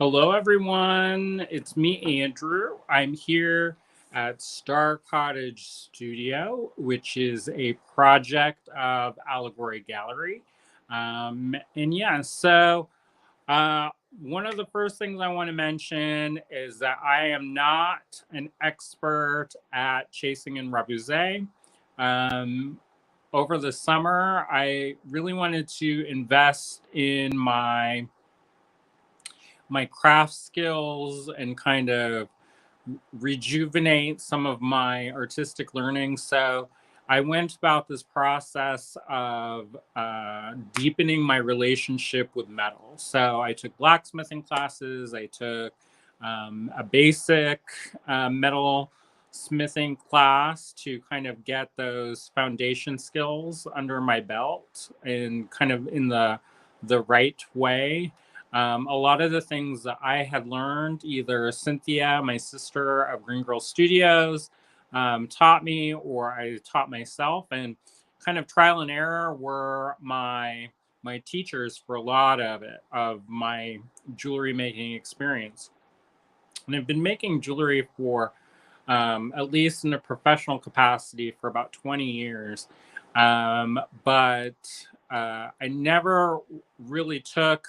Hello, everyone. It's me, Andrew. I'm here at Star Cottage Studio, which is a project of Allegory Gallery. And yeah, so uh, one of the first things I want to mention is that I am not an expert at chasing and repousse. Um, Over the summer, I really wanted to invest in my craft skills and kind of rejuvenate some of my artistic learning. So I went about this process of deepening my relationship with metal. So I took blacksmithing classes, I took a basic metal smithing class to kind of get those foundation skills under my belt and kind of in the right way. A lot of the things that I had learned, either Cynthia, my sister of Green Girl Studios, taught me, or I taught myself, and kind of trial and error were my teachers for a lot of it, of my jewelry making experience. And I've been making jewelry for at least in a professional capacity for about 20 years. But I never really took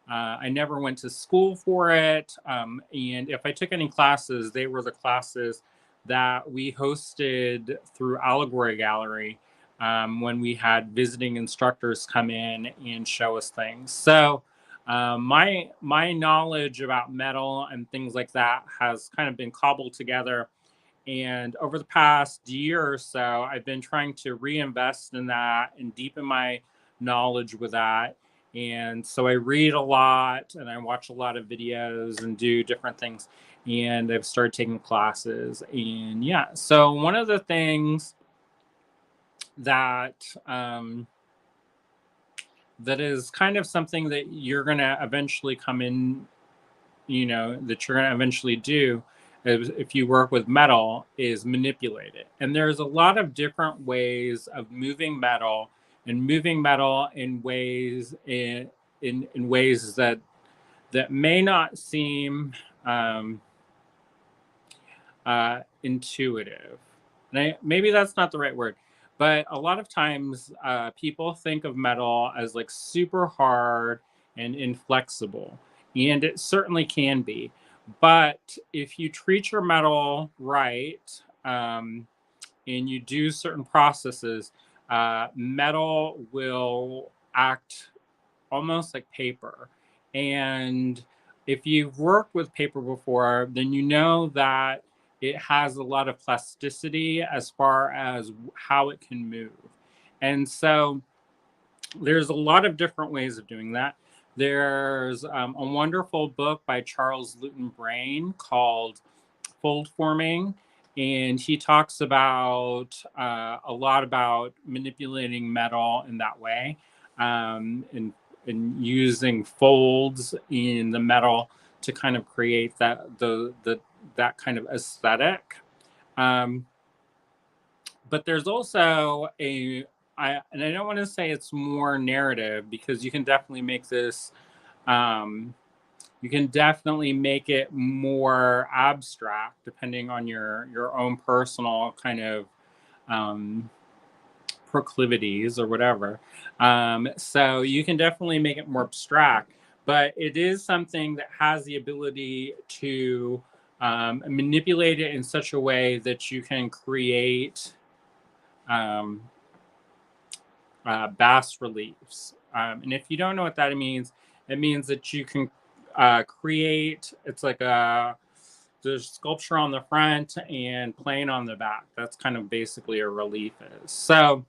I never went to school for it. And if I took any classes, they were the classes that we hosted through Allegory Gallery when we had visiting instructors come in and show us things. So my knowledge about metal and things like that has kind of been cobbled together. And over the past year or so, I've been trying to reinvest in that and deepen my knowledge with that. And so I read a lot and I watch a lot of videos and do different things. And I've started taking classes. And yeah, so one of the things that that is kind of something that you're going to eventually come in, that you're going to eventually do if you work with metal is manipulate it. And there's a lot of different ways of moving metal and moving metal in ways in ways that may not seem um, intuitive. And maybe that's not the right word, but a lot of times people think of metal as like super hard and inflexible, and it certainly can be. But if you treat your metal right and you do certain processes, metal will act almost like paper. And if you've worked with paper before, then you know that it has a lot of plasticity as far as how it can move. And so there's a lot of different ways of doing that. There's a wonderful book by Charles Luton Brain called Fold Forming, and he talks about a lot about manipulating metal in that way, and using folds in the metal to kind of create that kind of aesthetic. Um, but there's also and I don't want to say it's more narrative, because you can definitely make this um, you can definitely make it more abstract depending on your own personal kind of um, proclivities or whatever. So you can definitely make it more abstract, but it is something that has the ability to manipulate it in such a way that you can create um, bas reliefs. And if you don't know what that means, it means that you can create, it's like there's sculpture on the front and plain on the back. That's kind of basically a relief is. So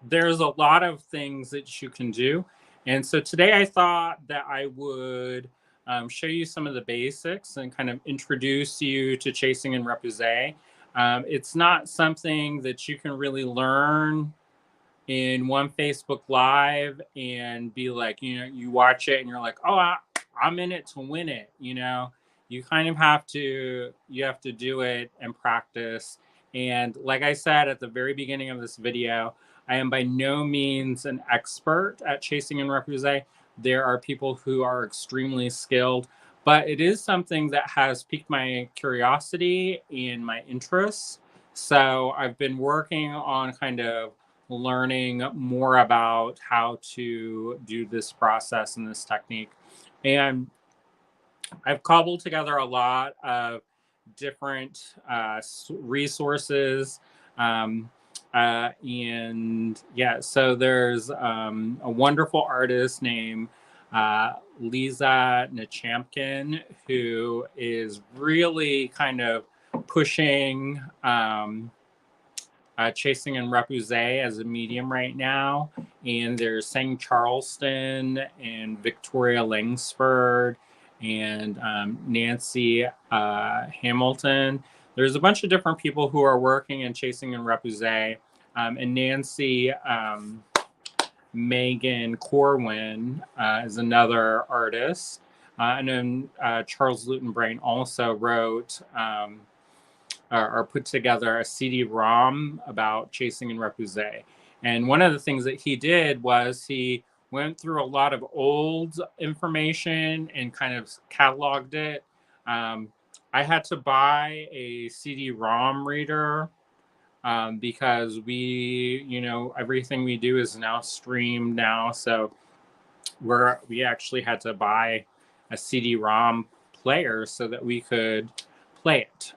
there's a lot of things that you can do. And so today I thought that I would show you some of the basics and kind of introduce you to chasing and repousse. It's not something that you can really learn in one Facebook Live and be like, you watch it and you're like, oh, I'm in it to win it. You kind of you have to do it and practice. And like I said at the very beginning of this video, I am by no means an expert at chasing and repousse, There are people who are extremely skilled, but it is something that has piqued my curiosity and my interests. So I've been working on kind of learning more about how to do this process and this technique. And I've cobbled together a lot of different resources. Um, and yeah, so there's a wonderful artist named Lisa Nechampkin who is really kind of pushing Chasing and Repousse as a medium right now. And there's Sang Charleston and Victoria Langsford and Nancy Hamilton. There's a bunch of different people who are working in Chasing and Repousse. And Nancy Megan Corwin is another artist. And then Charles Luton Brain also wrote or put together a CD-ROM about Chasing and Repousse. And one of the things that he did was he went through a lot of old information and kind of cataloged it. I had to buy a CD-ROM reader because everything we do is now streamed now. So we actually had to buy a CD-ROM player so that we could play it.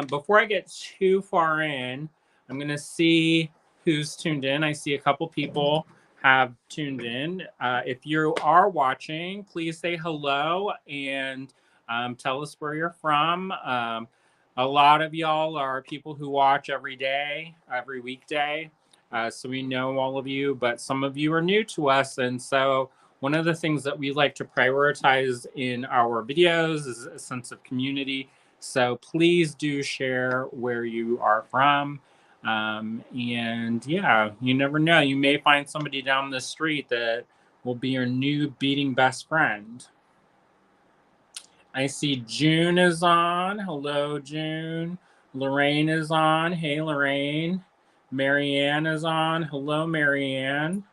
Before I get too far in, I'm going to see who's tuned in. I see a couple people have tuned in. If you are watching, please say hello and tell us where you're from. A lot of y'all are people who watch every day, every weekday. So we know all of you, but some of you are new to us. And so one of the things that we like to prioritize in our videos is a sense of community. So please do share where you are from. And yeah, you never know. You may find somebody down the street that will be your new beating best friend. I see June is on. Hello, June. Lorraine is on. Hey, Lorraine. Marianne is on. Hello, Marianne.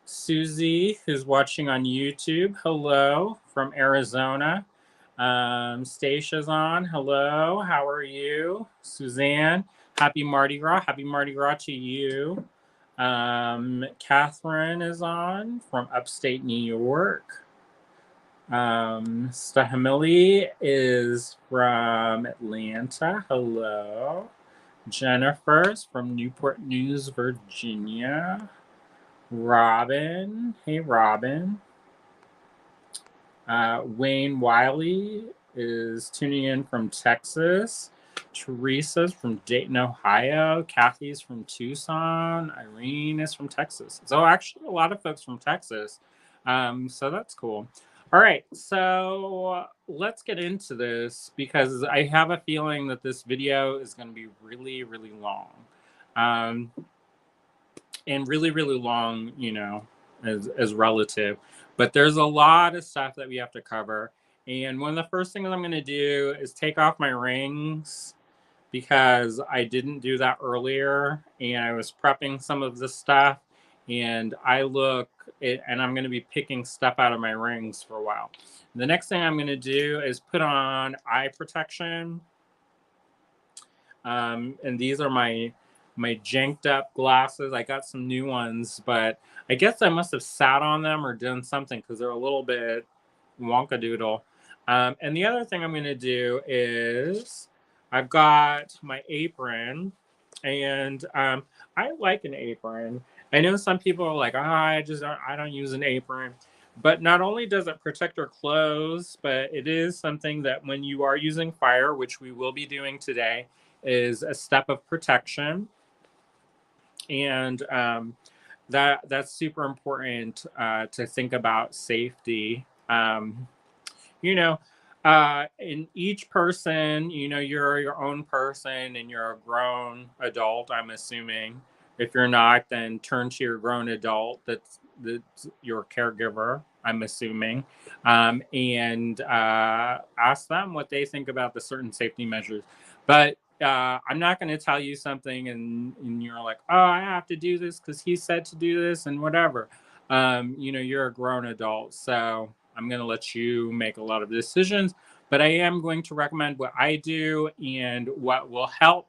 Susie, who's watching on YouTube. Hello from Arizona. Stacya's on. Hello. How are you? Suzanne. Happy Mardi Gras. Happy Mardi Gras to you. Catherine is on from upstate New York. Stahamili is from Atlanta. Hello. Jennifer's from Newport News, Virginia. Robin. Hey, Robin. Wayne Wiley is tuning in from Texas. Teresa's from Dayton, Ohio. Kathy's from Tucson. Irene is from Texas. So actually a lot of folks from Texas. So that's cool. All right, so let's get into this because I have a feeling that this video is going to be really, really long. And really, really long, as relative. But there's a lot of stuff that we have to cover. And one of the first things I'm going to do is take off my rings because I didn't do that earlier. And I was prepping some of this stuff. And I'm going to be picking stuff out of my rings for a while. The next thing I'm going to do is put on eye protection. And these are my janked up glasses. I got some new ones, but I guess I must have sat on them or done something because they're a little bit wonkadoodle. And the other thing I'm going to do is I've got my apron, and I like an apron. I know some people are like, I don't use an apron. But not only does it protect your clothes, but it is something that when you are using fire, which we will be doing today, is a step of protection. And that's super important to think about safety. In each person, you're your own person and you're a grown adult, I'm assuming. If you're not, then turn to your grown adult that's your caregiver, I'm assuming, and ask them what they think about the certain safety measures. But I'm not going to tell you something and you're like, oh, I have to do this because he said to do this and whatever. You know, you're a grown adult, so I'm going to let you make a lot of decisions, but I am going to recommend what I do and what will help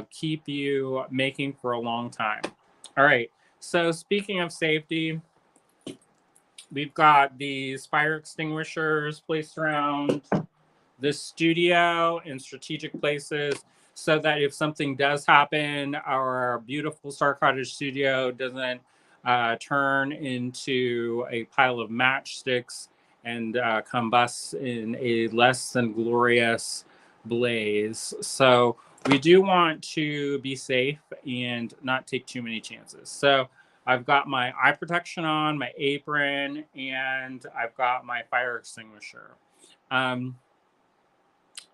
keep you making for a long time. All right. So speaking of safety, we've got these fire extinguishers placed around the studio in strategic places so that if something does happen, our beautiful Star Cottage studio doesn't turn into a pile of matchsticks and combust in a less than glorious blaze. So we do want to be safe and not take too many chances. So I've got my eye protection on, my apron, and I've got my fire extinguisher. Um,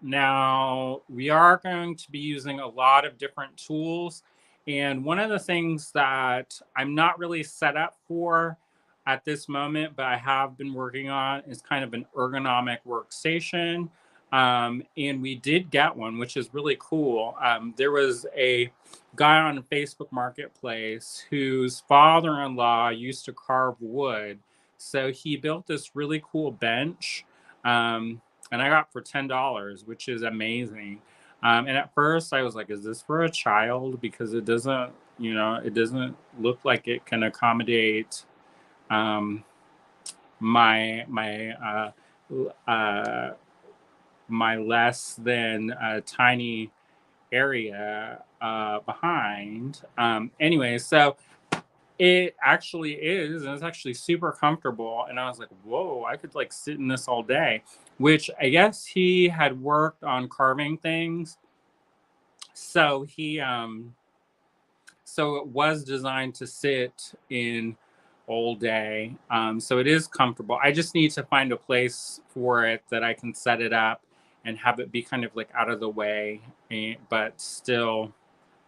Now, we are going to be using a lot of different tools. And one of the things that I'm not really set up for at this moment, but I have been working on is kind of an ergonomic workstation. And we did get one, which is really cool. There was a guy on Facebook Marketplace whose father in law used to carve wood. So he built this really cool bench. And I got for $10, which is amazing. And at first, I was like, "Is this for a child?" Because it doesn't, you know, it doesn't look like it can accommodate um, my my less than tiny area behind. Anyway, so it actually is, and it's actually super comfortable. And I was like, whoa, I could like sit in this all day, which I guess he had worked on carving things. So so it was designed to sit in all day. So it is comfortable. I just need to find a place for it that I can set it up and have it be kind of like out of the way, but still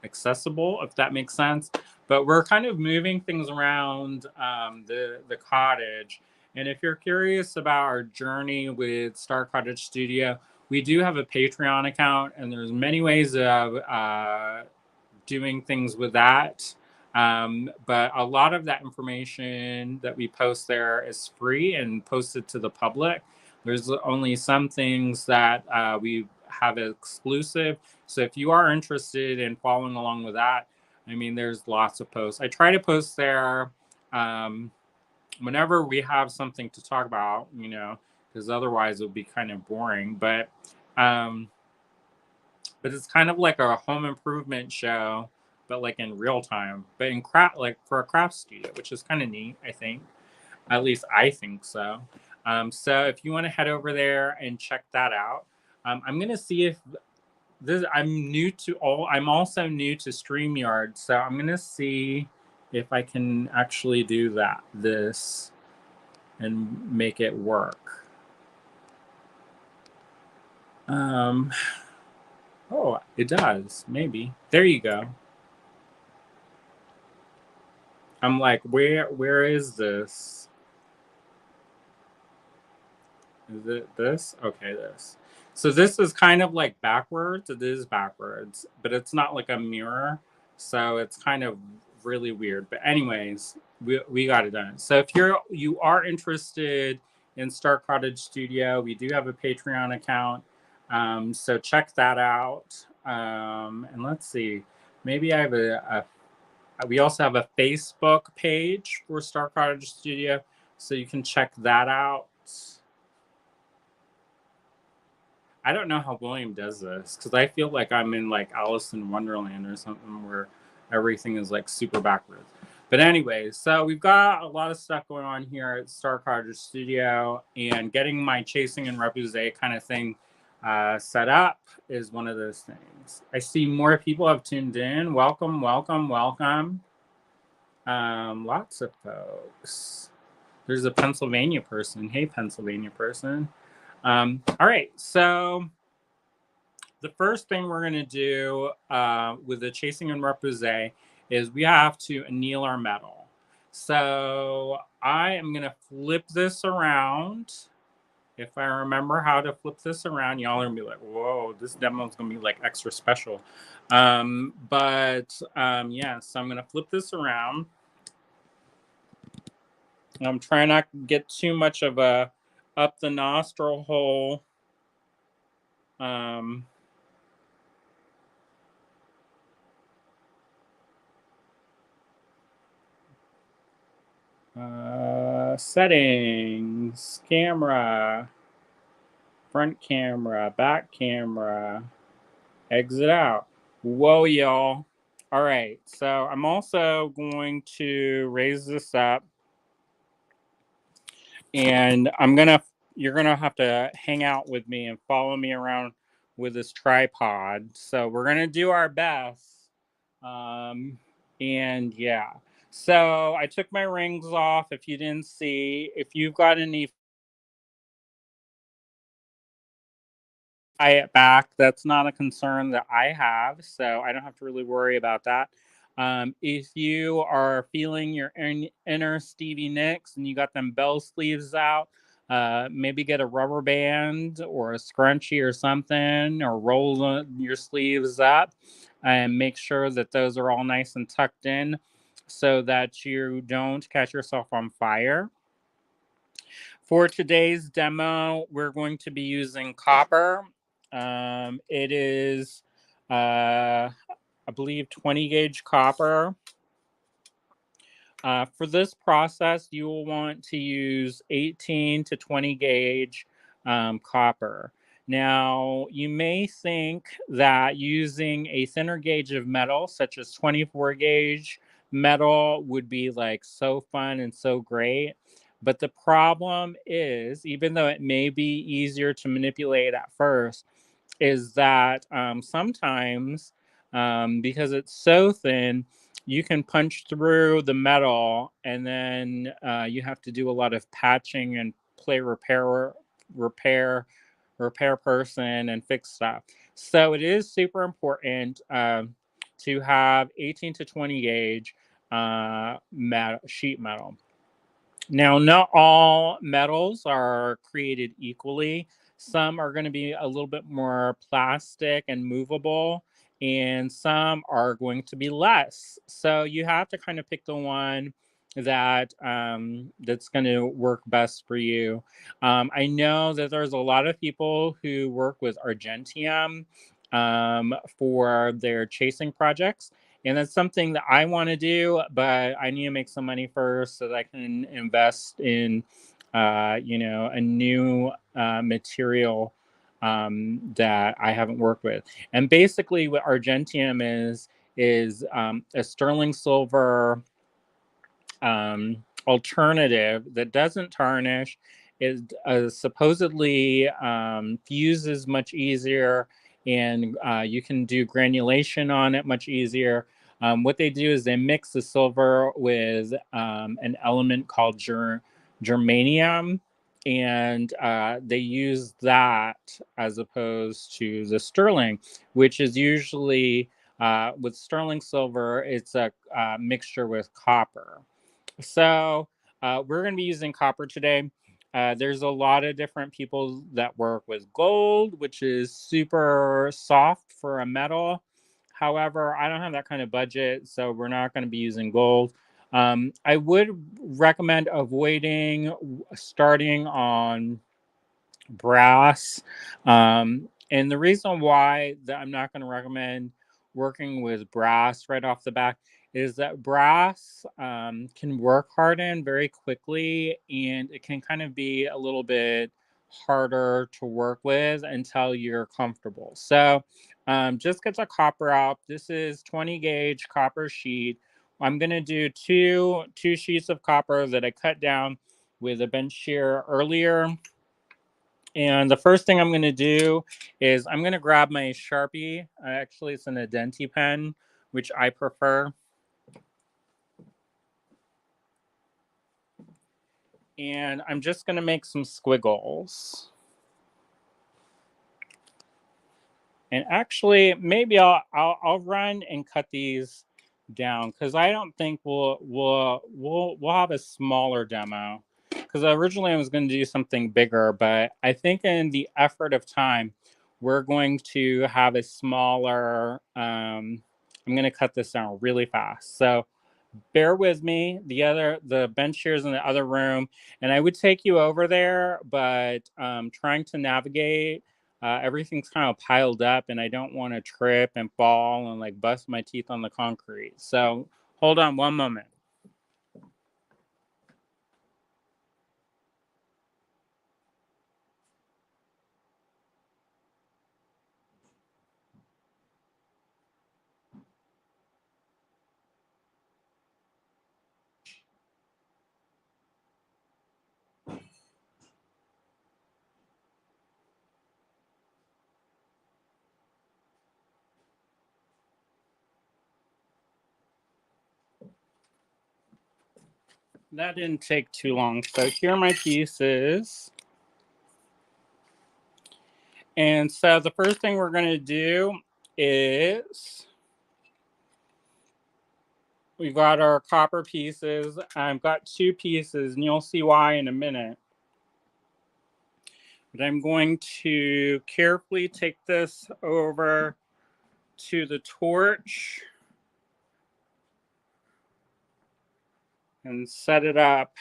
accessible, if that makes sense. But we're kind of moving things around the cottage. And if you're curious about our journey with Star Cottage Studio, we do have a Patreon account, and there's many ways of doing things with that. But a lot of that information that we post there is free and posted to the public. There's only some things that we have exclusive. So if you are interested in following along with that, I mean, there's lots of posts. I try to post there whenever we have something to talk about, you know, because otherwise it would be kind of boring. Um, but it's kind of like a home improvement show, but like in real time, but in craft, like for a craft studio, which is kind of neat, I think. At least I think so. So if you want to head over there and check that out, I'm gonna see if this. I'm also new to StreamYard, so I'm gonna see if I can actually do this and make it work. Oh, it does. Maybe. There you go. I'm like, where is this? Is it this? Okay, this. So this is kind of like backwards. It is backwards, but it's not like a mirror. So it's kind of really weird. But anyways, we got it done. So if you are interested in Star Cottage Studio, we do have a Patreon account. So check that out. And let's see. Maybe I have we also have a Facebook page for Star Cottage Studio, so you can check that out. I don't know how William does this because I feel like I'm in like Alice in Wonderland or something where everything is like super backwards. But anyway, so we've got a lot of stuff going on here at Star Cottage Studio, and getting my chasing and repousse kind of thing set up is one of those things. I see more people have tuned in. Welcome, welcome, welcome. Lots of folks. There's a Pennsylvania person. Hey, Pennsylvania person. All right, so the first thing we're going to do with the chasing and repousse is we have to anneal our metal. So I am going to flip this around. If I remember how to flip this around, y'all are going to be like, whoa, this demo is going to be like extra special. Yeah, so I'm going to flip this around. I'm trying not to get too much of a up the nostril hole. Um, Settings, camera, front camera, back camera, exit out. Whoa, y'all. All right, so I'm also going to raise this up, and you're gonna have to hang out with me and follow me around with this tripod. So we're gonna do our best. And yeah, so I took my rings off. If you didn't see, if you've got any it back, that's not a concern that I have, so I don't have to really worry about that. If you are feeling your inner Stevie Nicks and you got them bell sleeves out, maybe get a rubber band or a scrunchie or something, or roll your sleeves up and make sure that those are all nice and tucked in so that you don't catch yourself on fire. For today's demo, we're going to be using copper. It is, I believe, 20 gauge copper. For this process, you will want to use 18 to 20 gauge copper. Now, you may think that using a thinner gauge of metal, such as 24 gauge metal, would be like so fun and so great. But the problem is, even though it may be easier to manipulate at first, is that sometimes, because it's so thin, you can punch through the metal, and then you have to do a lot of patching and play repair person and fix stuff. So it is super important to have 18 to 20 gauge sheet metal. Now, not all metals are created equally. Some are going to be a little bit more plastic and movable, and some are going to be less. So you have to kind of pick the one that's going to work best for you. I know that there's a lot of people who work with Argentium for their chasing projects. And that's something that I want to do, but I need to make some money first so that I can invest in, a new material that I haven't worked with. And basically, what Argentium is a sterling silver alternative that doesn't tarnish. It supposedly fuses much easier, and you can do granulation on it much easier. What they do is they mix the silver with an element called germanium, and they use that as opposed to the sterling, which is usually with sterling silver, it's a mixture with copper. So we're going to be using copper today. There's a lot of different people that work with gold, which is super soft for a metal. However, I don't have that kind of budget, so we're not going to be using gold. I would recommend avoiding starting on brass. And the reason why that I'm not going to recommend working with brass right off the bat is that brass can work harden very quickly, and it can kind of be a little bit harder to work with until you're comfortable. So just get the copper out. This is 20 gauge copper sheet. I'm going to do two sheets of copper that I cut down with a bench shear earlier. And the first thing I'm going to do is I'm going to grab my Sharpie. Actually, it's an Adenti pen, which I prefer. And I'm just going to make some squiggles. And actually, maybe I'll run and cut these down, because I don't think we'll have a smaller demo. Because originally I was going to do something bigger, but I think in the effort of time, we're going to have a smaller. I'm going to cut this down really fast. So bear with me. The bench chair's in the other room, and I would take you over there, but trying to navigate, everything's kind of piled up, and I don't want to trip and fall and like bust my teeth on the concrete. So hold on one moment. That didn't take too long. So here are my pieces. And so the first thing we're going to do is we've got our copper pieces. I've got 2 pieces, and you'll see why in a minute. But I'm going to carefully take this over to the torch and set it up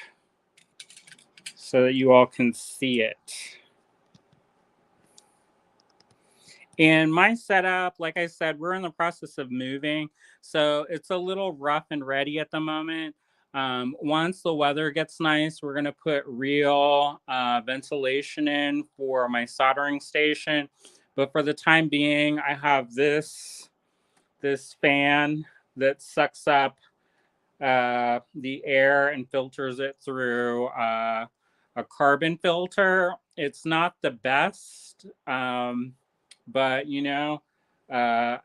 so that you all can see it. And my setup, like I said, we're in the process of moving, so it's a little rough and ready at the moment. Once the weather gets nice, we're going to put real ventilation in for my soldering station. But for the time being, I have this fan that sucks up the air and filters it through a carbon filter. It's not the best, but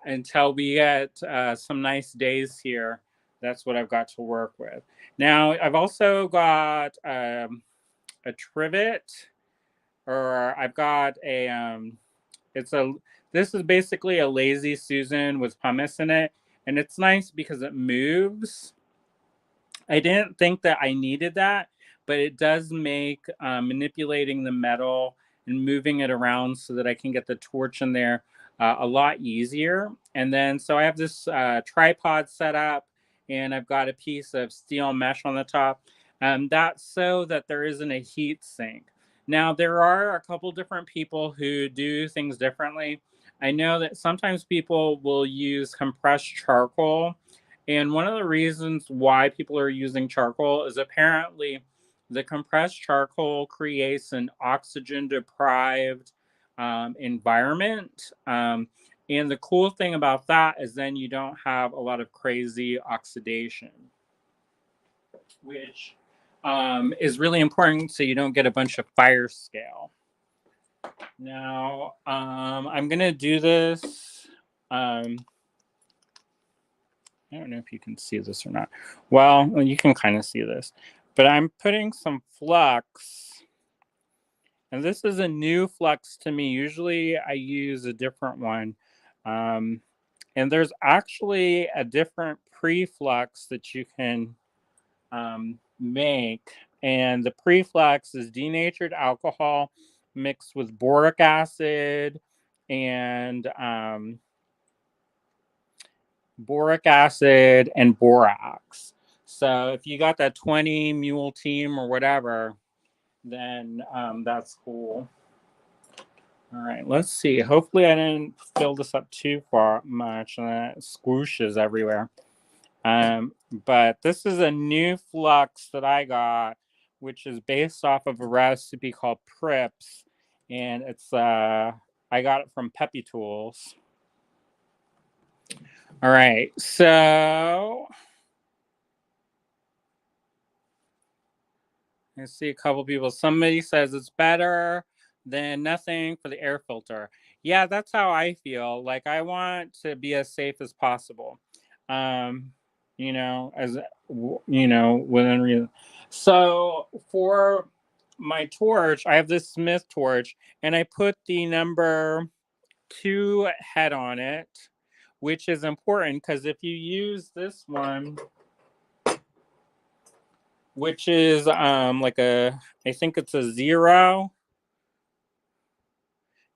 until we get some nice days here, that's what I've got to work with. Now, I've also got a trivet, or I've got this is basically a lazy Susan with pumice in it, and it's nice because it moves. I didn't think that I needed that, but it does make manipulating the metal and moving it around so that I can get the torch in there a lot easier. And then, so I have this tripod set up, and I've got a piece of steel mesh on the top. That's so that there isn't a heat sink. Now, there are a couple different people who do things differently. I know that sometimes people will use compressed charcoal, and one of the reasons why people are using charcoal is apparently the compressed charcoal creates an oxygen deprived environment. And the cool thing about that is then you don't have a lot of crazy oxidation, which is really important so you don't get a bunch of fire scale. Now, I'm going to do this. I don't know if you can see this or not. Well, you can kind of see this. But I'm putting some flux. And this is a new flux to me. Usually I use a different one. And there's actually a different pre-flux that you can make. And the pre-flux is denatured alcohol mixed with boric acid and borax. So if you got that 20 mule team or whatever, then that's cool. All right, let's see. Hopefully I didn't fill this up too far much and it squooshes everywhere. But this is a new flux that I got, which is based off of a recipe called Prips. And it's I got it from Peppy Tools. All right, so I see a couple people. Somebody says it's better than nothing for the air filter. Yeah, that's how I feel. Like I want to be as safe as possible. As within reason. So for my torch, I have this Smith torch, and I put the number 2 head on it, which is important because if you use this one, which is I think it's a 0,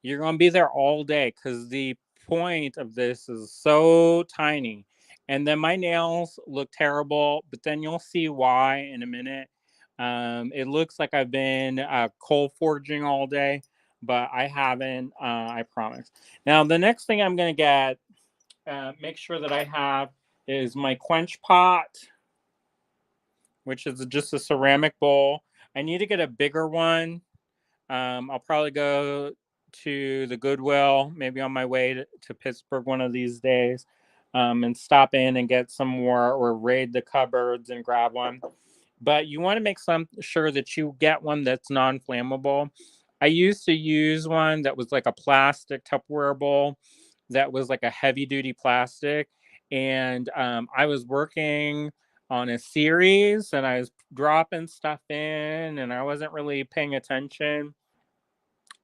you're going to be there all day because the point of this is so tiny. And then my nails look terrible, but then you'll see why in a minute. It looks like I've been coal forging all day, but I haven't, I promise. Now, the next thing I'm going to get, make sure that I have, is my Quench Pot, which is just a ceramic bowl. I need to get a bigger one. I'll probably go to the Goodwill, maybe on my way to Pittsburgh one of these days, and stop in and get some more, or raid the cupboards and grab one. But you want to make sure that you get one that's non-flammable. I used to use one that was like a plastic Tupperware bowl that was like a heavy-duty plastic. And I was working on a series and I was dropping stuff in and I wasn't really paying attention.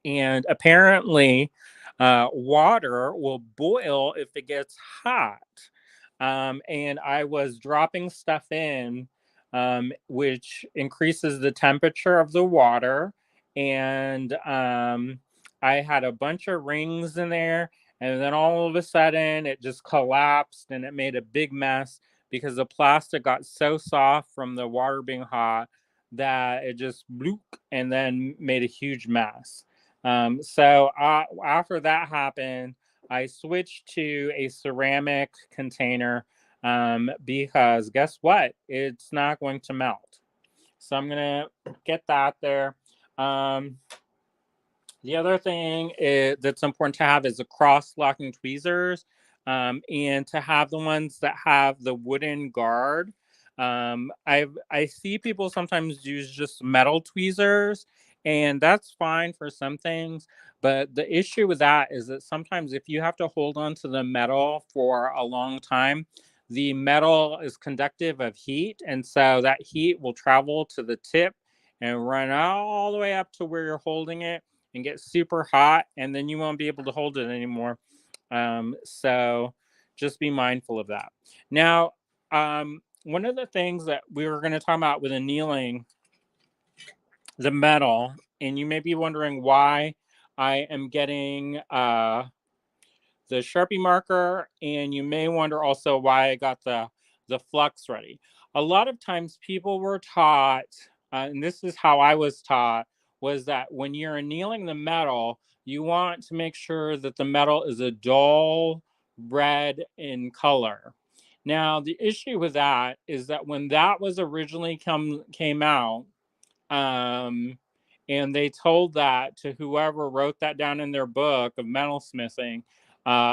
And apparently, water will boil if it gets hot. And I was dropping stuff in, which increases the temperature of the water. And I had a bunch of rings in there. And then all of a sudden, it just collapsed and it made a big mess because the plastic got so soft from the water being hot that it just bloop and then made a huge mess. So after that happened, I switched to a ceramic container because guess what? It's not going to melt. So I'm going to get that there. The other thing that's important to have is the cross-locking tweezers, and to have the ones that have the wooden guard. I see people sometimes use just metal tweezers, and that's fine for some things. But the issue with that is that sometimes if you have to hold on to the metal for a long time, the metal is conductive of heat, and so that heat will travel to the tip and run all the way up to where you're holding it and get super hot, and then you won't be able to hold it anymore. So just be mindful of that. Now, one of the things that we were going to talk about with annealing the metal, and you may be wondering why I am getting the Sharpie marker, and you may wonder also why I got the flux ready. A lot of times people were taught, and this is how I was taught, was that when you're annealing the metal, you want to make sure that the metal is a dull red in color. Now, the issue with that is that when that was originally came out, um, and they told that to whoever wrote that down in their book of metalsmithing,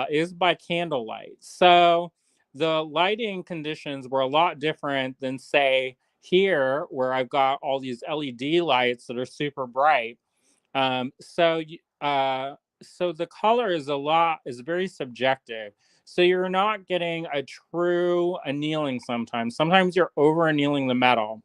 is by candlelight. So the lighting conditions were a lot different than, say, here, where I've got all these LED lights that are super bright. So the color is very subjective. So you're not getting a true annealing sometimes. Sometimes you're over annealing the metal.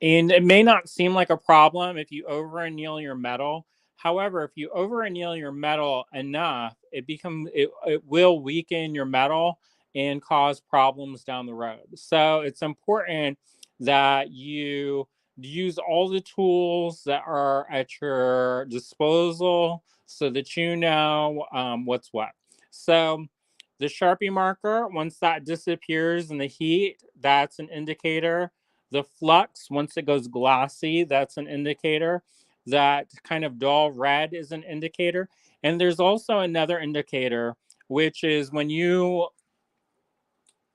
And it may not seem like a problem if you over anneal your metal. However, if you over anneal your metal enough, it will weaken your metal and cause problems down the road. So it's important that you use all the tools that are at your disposal so that you know what's what. So the Sharpie marker, once that disappears in the heat, that's an indicator. The flux, once it goes glossy, that's an indicator. That kind of dull red is an indicator. And there's also another indicator, which is when you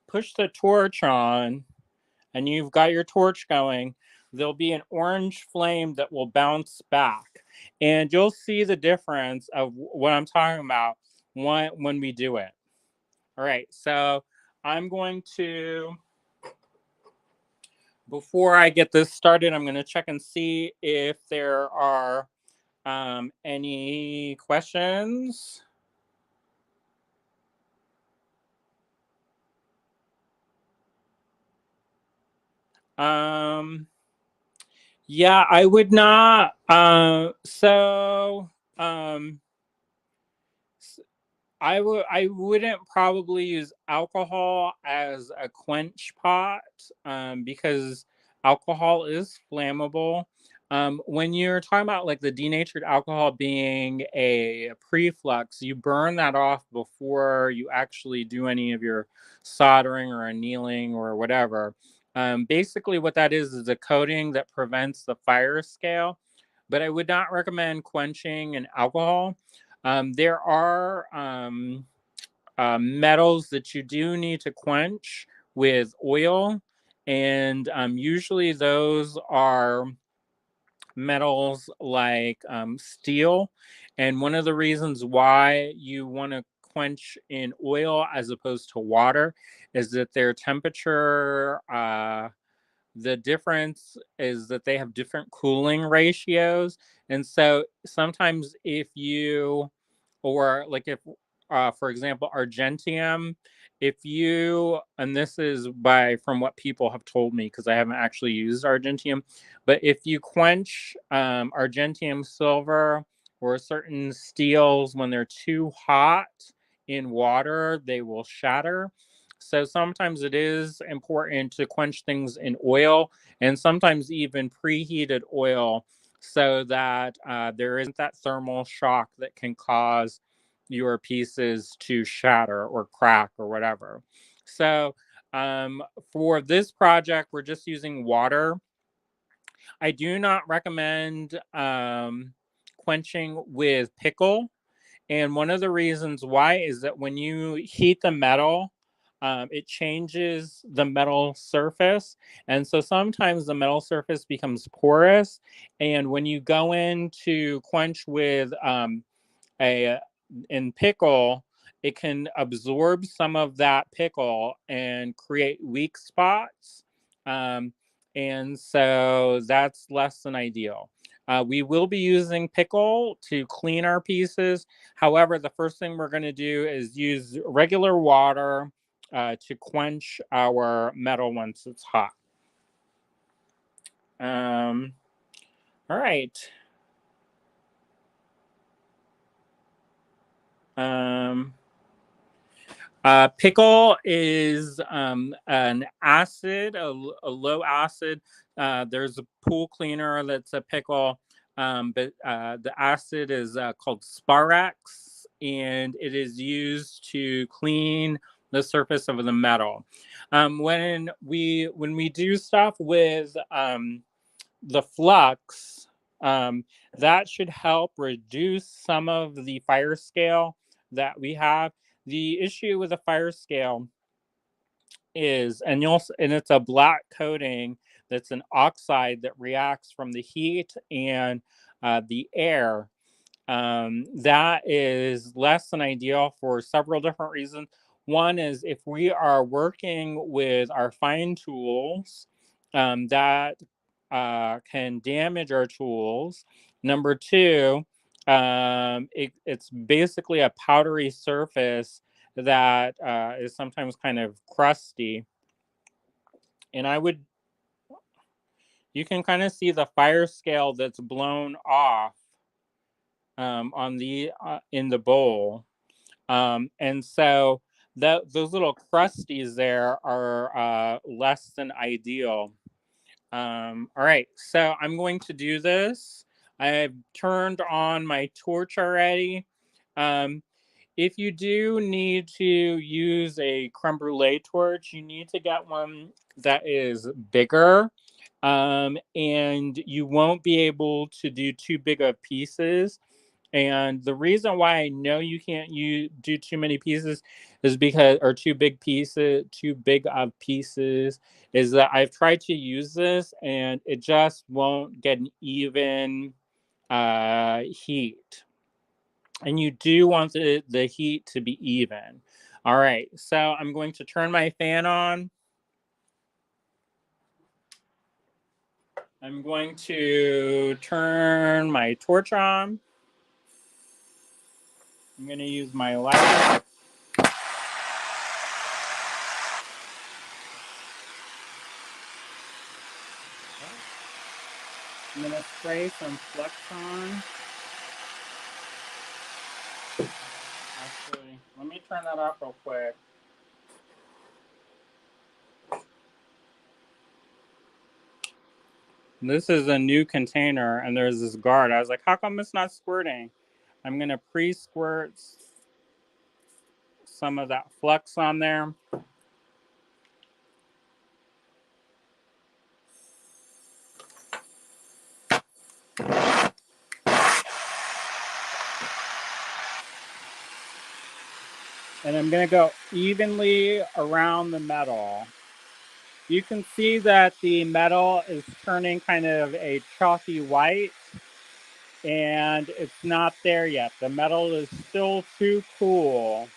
push the torch on and you've got your torch going, there'll be an orange flame that will bounce back. And you'll see the difference of what I'm talking about when we do it. All right, so I'm going to, before I get this started, I'm going to check and see if there are any questions. Yeah, I would not. I wouldn't probably use alcohol as a quench pot because alcohol is flammable. When you're talking about like the denatured alcohol being a preflux, you burn that off before you actually do any of your soldering or annealing or whatever. Basically, what that is a coating that prevents the fire scale, but I would not recommend quenching in alcohol. There are metals that you do need to quench with oil, and usually those are metals like steel. And one of the reasons why you want to quench in oil as opposed to water is that their temperature, the difference is that they have different cooling ratios. And so sometimes if you, or like if, for example, Argentium, if you, and this is by from what people have told me because I haven't actually used Argentium, but if you quench Argentium silver or certain steels when they're too hot in water, they will shatter. So sometimes it is important to quench things in oil and sometimes even preheated oil so that there isn't that thermal shock that can cause your pieces to shatter or crack or whatever. So for this project, we're just using water. I do not recommend quenching with pickle. And one of the reasons why is that when you heat the metal, it changes the metal surface. And so sometimes the metal surface becomes porous. And when you go in to quench with a in pickle, it can absorb some of that pickle and create weak spots. Um, and so that's less than ideal. We will be using pickle to clean our pieces. However, the first thing we're going to do is use regular water to quench our metal once it's hot. All right. Pickle is an acid, a low acid. There's a pool cleaner that's a pickle, but the acid is called Sparax, and it is used to clean the surface of the metal. When we do stuff with the flux, that should help reduce some of the fire scale that we have. The issue with a fire scale is, and it's a black coating that's an oxide that reacts from the heat and the air. That is less than ideal for several different reasons. One is if we are working with our fine tools, that can damage our tools. Number two, it's basically a powdery surface that is sometimes kind of crusty. And you can kind of see the fire scale that's blown off on the in the bowl. And so those little crusties there are less than ideal. All right, so I'm going to do this. I've turned on my torch already. Um, if you do need to use a creme brulee torch, you need to get one that is bigger. And you won't be able to do too big of pieces. And the reason why I know you can't do too many pieces is because, or too big of pieces, is that I've tried to use this and it just won't get an even heat. And you do want the heat to be even. All right, so I'm going to turn my fan on. I'm going to turn my torch on. I'm going to use my lighter. I'm going to spray some flux on. Actually, let me turn that off real quick. This is a new container, and there's this guard. I was like, how come it's not squirting? I'm going to pre-squirt some of that flux on there. And I'm going to go evenly around the metal. You can see that the metal is turning kind of a chalky white, and it's not there yet. The metal is still too cool.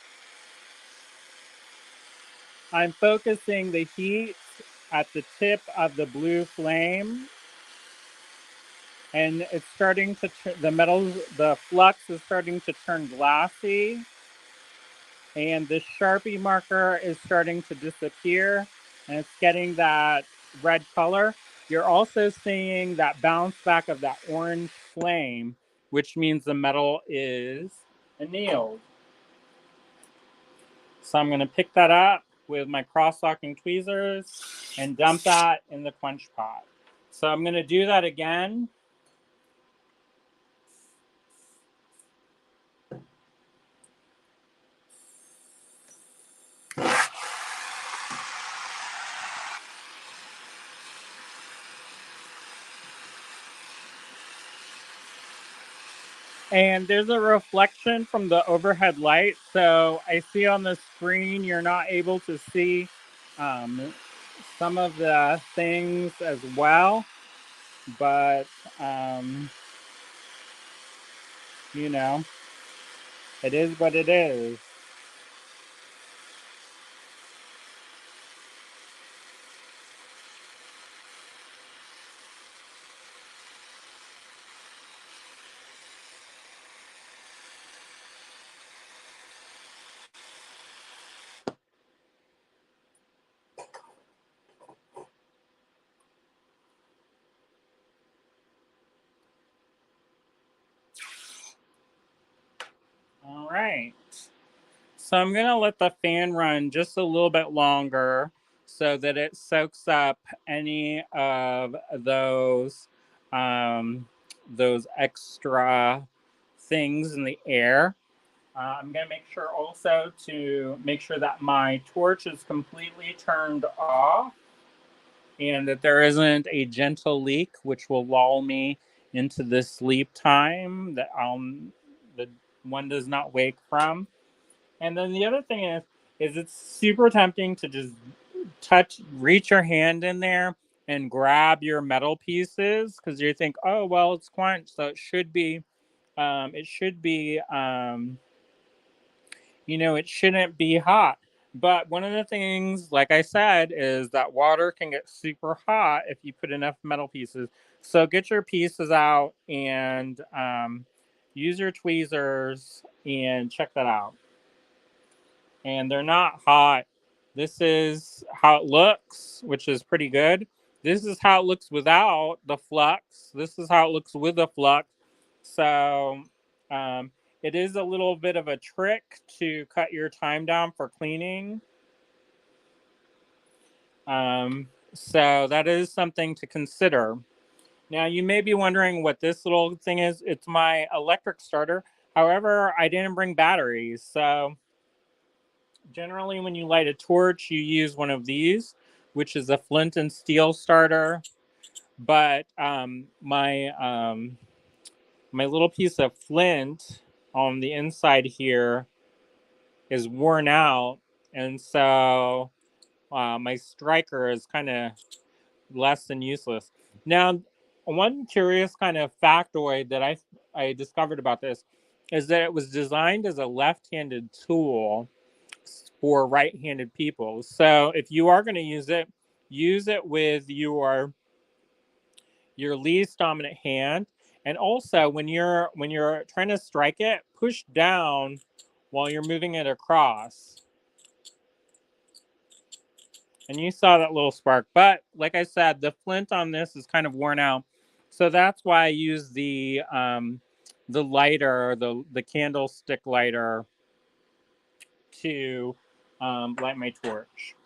I'm focusing the heat at the tip of the blue flame, and it's starting to the flux is starting to turn glassy, and the Sharpie marker is starting to disappear, and it's getting that red color. You're also seeing that bounce back of that orange flame, which means the metal is annealed. So I'm going to pick that up with my cross-locking tweezers and dump that in the quench pot. So I'm going to do that again. And there's a reflection from the overhead light. So I see on the screen you're not able to see some of the things as well. But, you know, it is what it is. All right. So I'm going to let the fan run just a little bit longer so that it soaks up any of those extra things in the air. I'm going to make sure also to make sure that my torch is completely turned off and that there isn't a gentle leak, which will lull me into this sleep time that the one does not wake from. And then the other thing is it's super tempting to just reach your hand in there and grab your metal pieces because you think, oh well, it's quenched, so it should be, it shouldn't be hot. But one of the things, like I said, is that water can get super hot if you put enough metal pieces. So get your pieces out and use your tweezers and check that out. And they're not hot. This is how it looks, which is pretty good. This is how it looks without the flux. This is how it looks with the flux. So it is a little bit of a trick to cut your time down for cleaning. So that is something to consider. Now, you may be wondering what this little thing is. It's my electric starter. However, I didn't bring batteries. So generally, when you light a torch, you use one of these, which is a flint and steel starter. But my little piece of flint on the inside here is worn out, and so my striker is kind of less than useless. Now, one curious kind of factoid that I discovered about this is that it was designed as a left-handed tool for right-handed people. So if you are going to use it with your least dominant hand. And also when you're trying to strike it, push down while you're moving it across. And you saw that little spark. But like I said, the flint on this is kind of worn out. So that's why I use the lighter, the candlestick lighter to light my torch.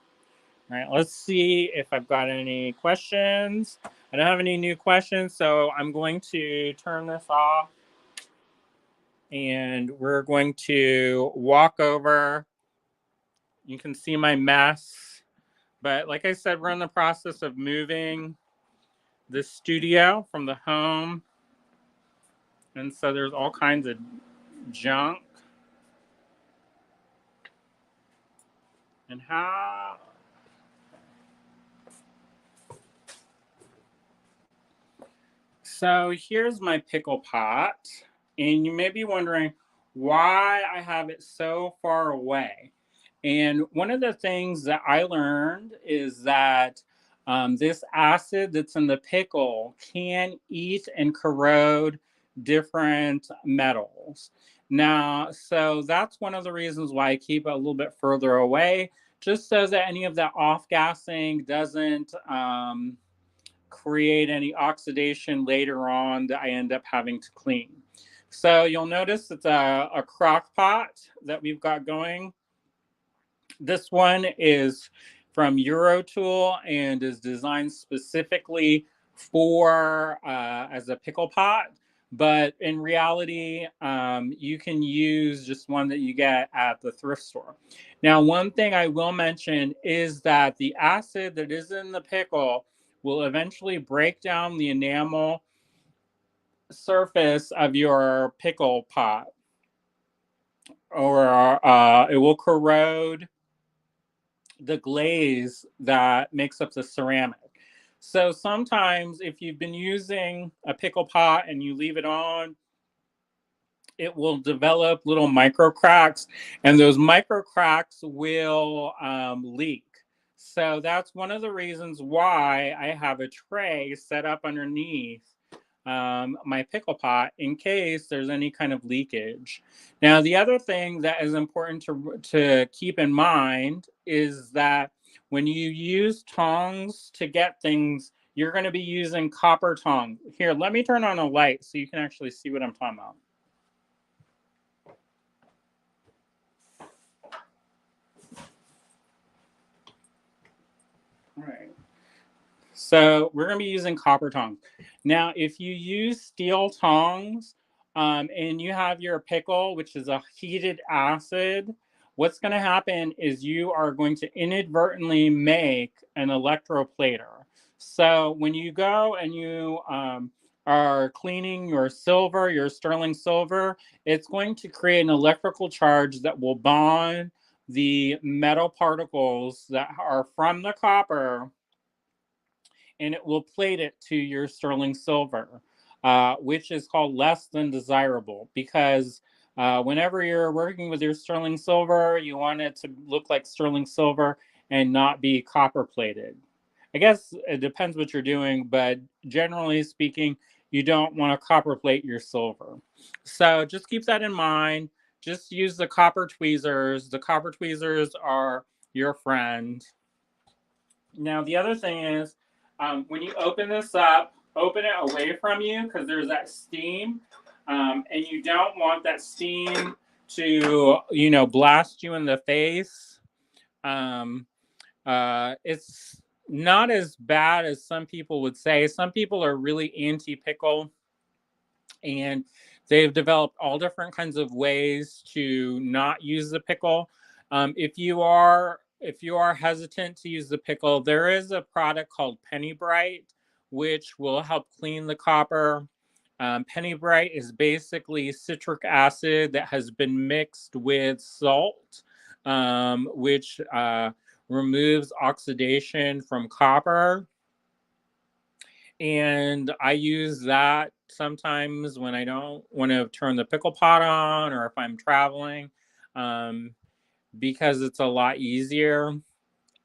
All right, let's see if I've got any questions. I don't have any new questions, so I'm going to turn this off and we're going to walk over. You can see my mess, but like I said, we're in the process of moving the studio from the home, and so there's all kinds of junk. And how so here's my pickle pot, and you may be wondering why I have it so far away. And one of the things that I learned is that this acid that's in the pickle can eat and corrode different metals. Now, so that's one of the reasons why I keep it a little bit further away, just so that any of that off gassing doesn't create any oxidation later on that I end up having to clean. So you'll notice it's a crock pot that we've got going. This one is from Eurotool and is designed specifically for as a pickle pot. But in reality, you can use just one that you get at the thrift store. Now, one thing I will mention is that the acid that is in the pickle will eventually break down the enamel surface of your pickle pot, or it will corrode the glaze that makes up the ceramic. So sometimes if you've been using a pickle pot and you leave it on, it will develop little micro cracks, and those micro cracks will leak. So that's one of the reasons why I have a tray set up underneath my pickle pot in case there's any kind of leakage. Now, the other thing that is important to keep in mind is that when you use tongs to get things, you're going to be using copper tongs. Here, let me turn on a light so you can actually see what I'm talking about. All right. So we're going to be using copper tongs. Now, if you use steel tongs and you have your pickle, which is a heated acid, what's going to happen is you are going to inadvertently make an electroplater. So when you go and you are cleaning your silver, your sterling silver, it's going to create an electrical charge that will bond the metal particles that are from the copper, and it will plate it to your sterling silver, which is called less than desirable, because whenever you're working with your sterling silver, you want it to look like sterling silver and not be copper plated. I guess it depends what you're doing, but generally speaking, you don't want to copper plate your silver. So just keep that in mind. Just use the copper tweezers. The copper tweezers are your friend. Now, the other thing is, when you open this up, open it away from you because there's that steam, and you don't want that steam to, blast you in the face. It's not as bad as some people would say. Some people are really anti-pickle, and they've developed all different kinds of ways to not use the pickle. If you are hesitant to use the pickle, there is a product called Brite, which will help clean the copper. Brite is basically citric acid that has been mixed with salt, which removes oxidation from copper. And I use that sometimes when I don't want to turn the pickle pot on, or if I'm traveling, because it's a lot easier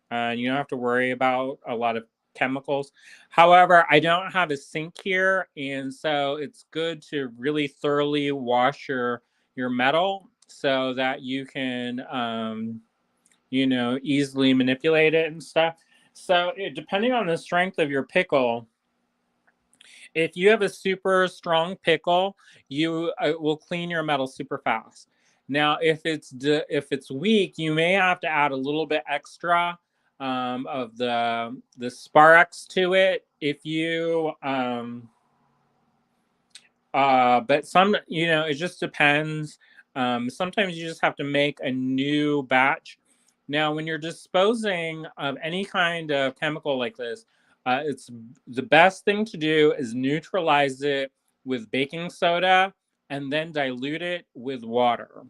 and you don't have to worry about a lot of chemicals. However, I don't have a sink here, and so it's good to really thoroughly wash your metal so that you can easily manipulate it and stuff. So depending on the strength of your pickle, if you have a super strong pickle, you will clean your metal super fast. Now, if it's weak, you may have to add a little bit extra of the sparks to it. If you but some, it just depends. Sometimes you just have to make a new batch. Now, when you're disposing of any kind of chemical like this, it's the best thing to do is neutralize it with baking soda and then dilute it with water.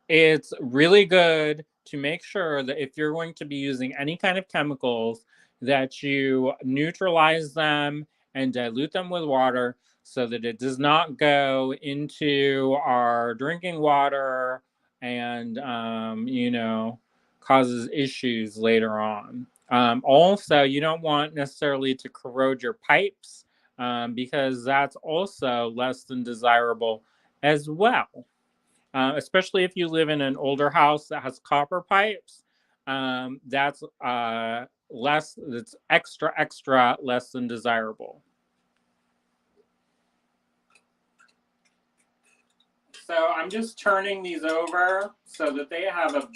It's really good to make sure that if you're going to be using any kind of chemicals, that you neutralize them and dilute them with water so that it does not go into our drinking water and, causes issues later on. Also, you don't want necessarily to corrode your pipes because that's also less than desirable as well. Especially if you live in an older house that has copper pipes. That's less. That's extra less than desirable. So I'm just turning these over so that they have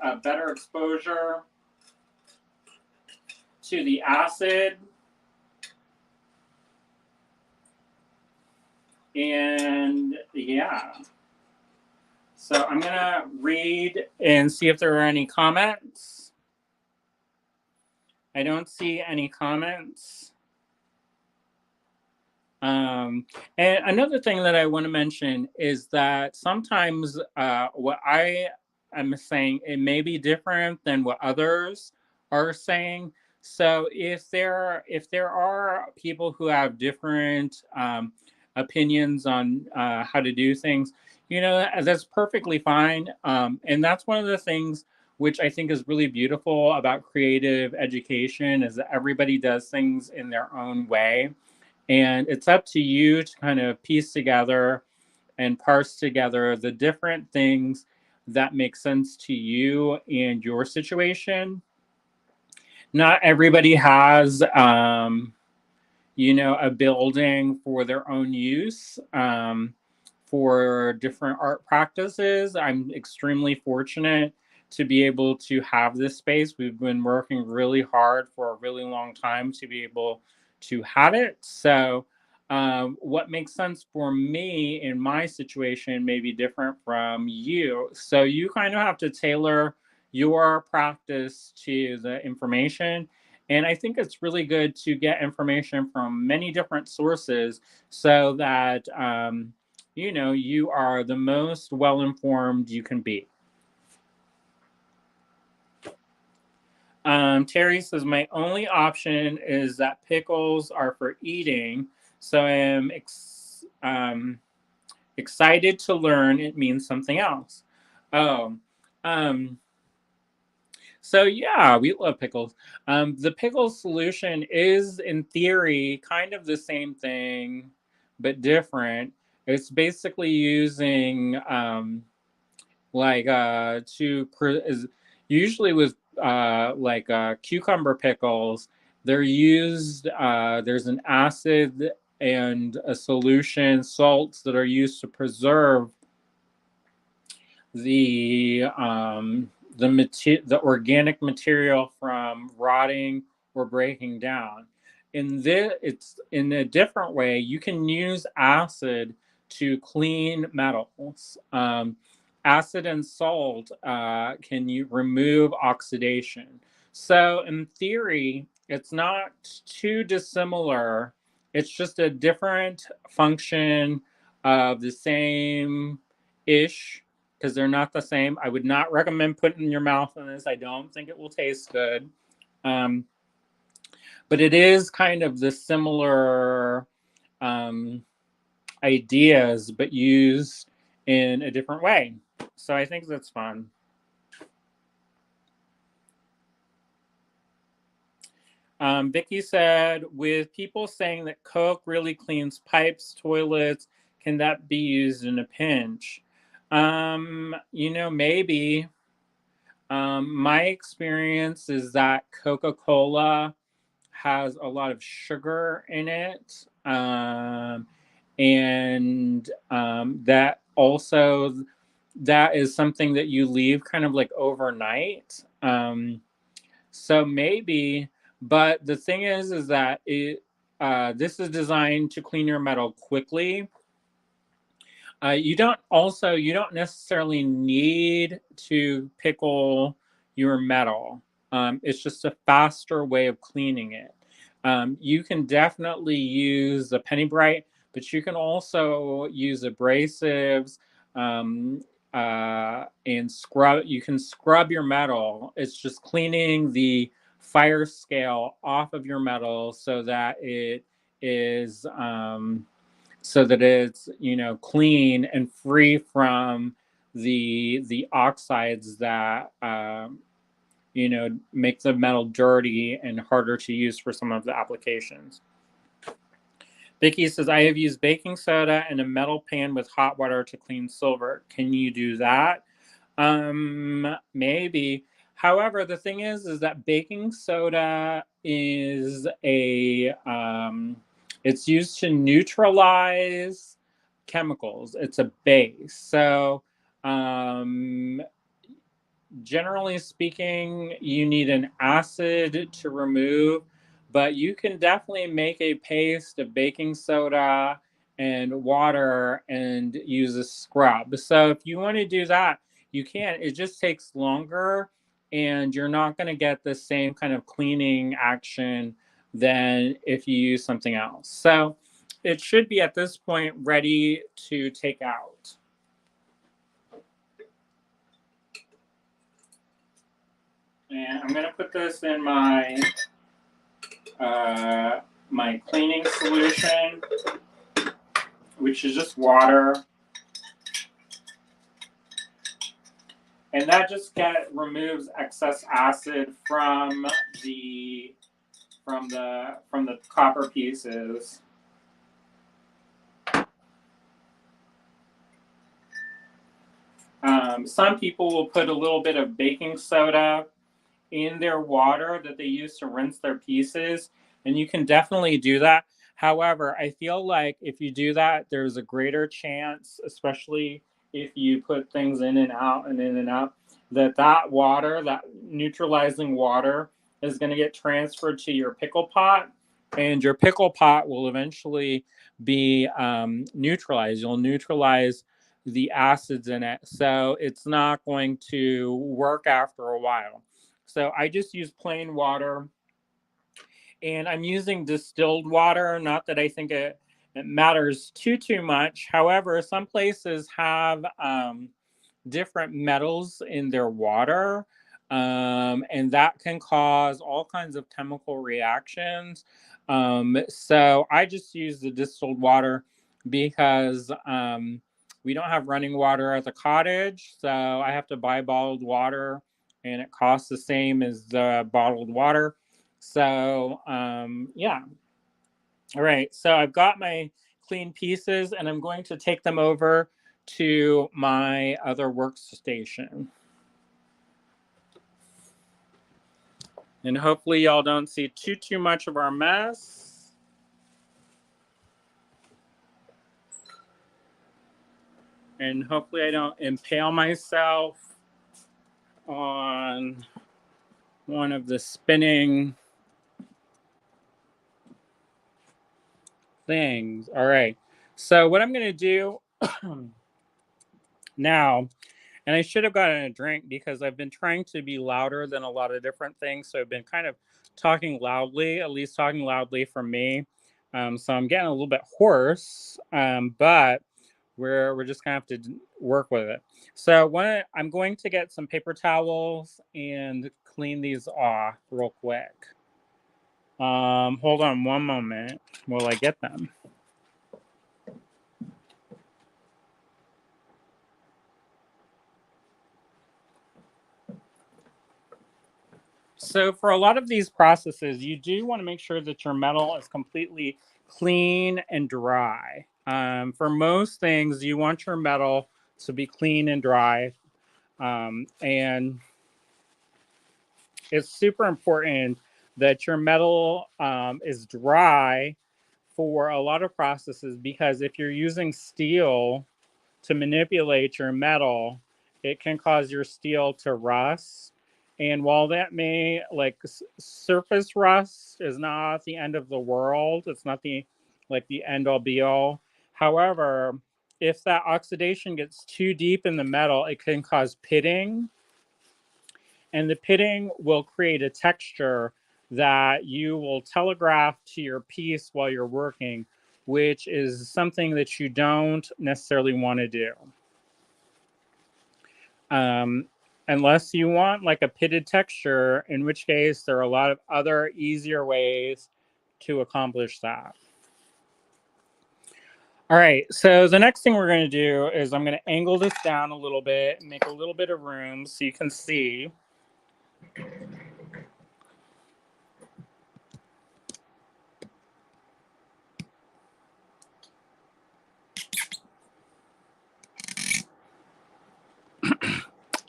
a better exposure to the acid. And yeah. So I'm going to read and see if there are any comments. I don't see any comments. And another thing that I want to mention is that sometimes what I am saying, it may be different than what others are saying. So if there are people who have different opinions on how to do things, that's perfectly fine. And that's one of the things which I think is really beautiful about creative education, is that everybody does things in their own way. And it's up to you to kind of piece together and parse together the different things that make sense to you and your situation. Not everybody has, a building for their own use. For different art practices, I'm extremely fortunate to be able to have this space. We've been working really hard for a really long time to be able to have it. So what makes sense for me in my situation may be different from you. So you kind of have to tailor your practice to the information. And I think it's really good to get information from many different sources so that you are the most well-informed you can be. Terry says, my only option is that pickles are for eating, so I am excited to learn it means something else. Oh, so yeah, we love pickles. The pickle solution is, in theory, kind of the same thing, but different. It's basically using usually with cucumber pickles, they're used. There's an acid and a solution, salts that are used to preserve the organic material from rotting or breaking down. It's in a different way. You can use acid to clean metals. Acid and salt can you remove oxidation. So in theory, it's not too dissimilar. It's just a different function of the same ish, because they're not the same. I would not recommend putting your mouth in this. I don't think it will taste good. But it is kind of the similar ideas, but used in a different way. So I think that's fun. Vicky said, with people saying that Coke really cleans pipes, toilets, can that be used in a pinch? Maybe. My experience is that Coca-Cola has a lot of sugar in it. That also, that is something that you leave kind of like overnight. So maybe, but the thing is that this is designed to clean your metal quickly. You don't necessarily need to pickle your metal. It's just a faster way of cleaning it. You can definitely use a penny Brite, but you can also use abrasives and scrub. You can scrub your metal. It's just cleaning the fire scale off of your metal so that it is clean and free from the oxides that make the metal dirty and harder to use for some of the applications. Vicky says, I have used baking soda and a metal pan with hot water to clean silver. Can you do that? Maybe. However, the thing is that baking soda is it's used to neutralize chemicals. It's a base. So, generally speaking, you need an acid to remove, but you can definitely make a paste of baking soda and water and use a scrub. So if you want to do that, you can. It just takes longer and you're not going to get the same kind of cleaning action than if you use something else. So it should be at this point ready to take out. And I'm going to put this in my my cleaning solution, which is just water. And that just removes excess acid from the copper pieces. Some people will put a little bit of baking soda in their water that they use to rinse their pieces, and you can definitely do that. However, I feel like if you do that, there's a greater chance, especially if you put things in and out and in and out, that water, that neutralizing water, is going to get transferred to your pickle pot, and your pickle pot will eventually be neutralized. You'll neutralize the acids in it, so it's not going to work after a while. So I just use plain water, and I'm using distilled water. Not that I think it matters too much. However, some places have different metals in their water, and that can cause all kinds of chemical reactions. So I just use the distilled water because we don't have running water at the cottage, so I have to buy bottled water, and it costs the same as the bottled water. So yeah. All right, so I've got my clean pieces, and I'm going to take them over to my other workstation. And hopefully y'all don't see too much of our mess. And hopefully I don't impale myself on one of the spinning things. All right, so what I'm going to do now, and I should have gotten a drink because I've been trying to be louder than a lot of different things. So I've been kind of talking loudly, at least talking loudly for me. So I'm getting a little bit hoarse, but we're just gonna have to work with it. So I'm going to get some paper towels and clean these off real quick. Hold on one moment while I get them. So for a lot of these processes, you do want to make sure that your metal is completely clean and dry. For most things, you want your metal to be clean and dry. And it's super important that your metal is dry for a lot of processes, because if you're using steel to manipulate your metal, it can cause your steel to rust And while that may, like, surface rust is not the end of the world, it's not the end all be all. However, if that oxidation gets too deep in the metal, it can cause pitting, and the pitting will create a texture that you will telegraph to your piece while you're working, which is something that you don't necessarily want to do. Unless you want like a pitted texture, in which case there are a lot of other easier ways to accomplish that. All right, so the next thing we're going to do is I'm going to angle this down a little bit and make a little bit of room so you can see.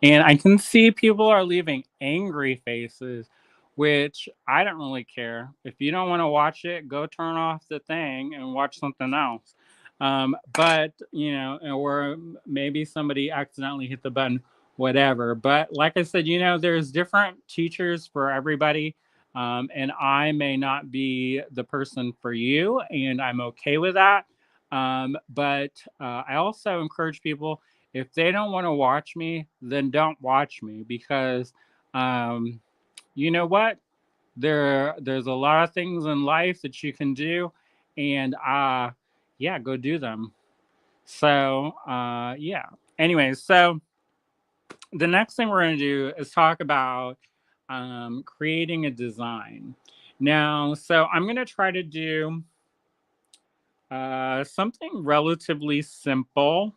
And I can see people are leaving angry faces, which I don't really care. If you don't want to watch it, go turn off the thing and watch something else. But, you know, or maybe somebody accidentally hit the button, whatever. But like I said, you know, there's different teachers for everybody. And I may not be the person for you, and I'm okay with that. But I also encourage people, if they don't want to watch me, then don't watch me, because you know what? There's a lot of things in life that you can do, and yeah, go do them. So yeah. Anyways, so the next thing we're going to do is talk about creating a design. Now, so I'm going to try to do something relatively simple,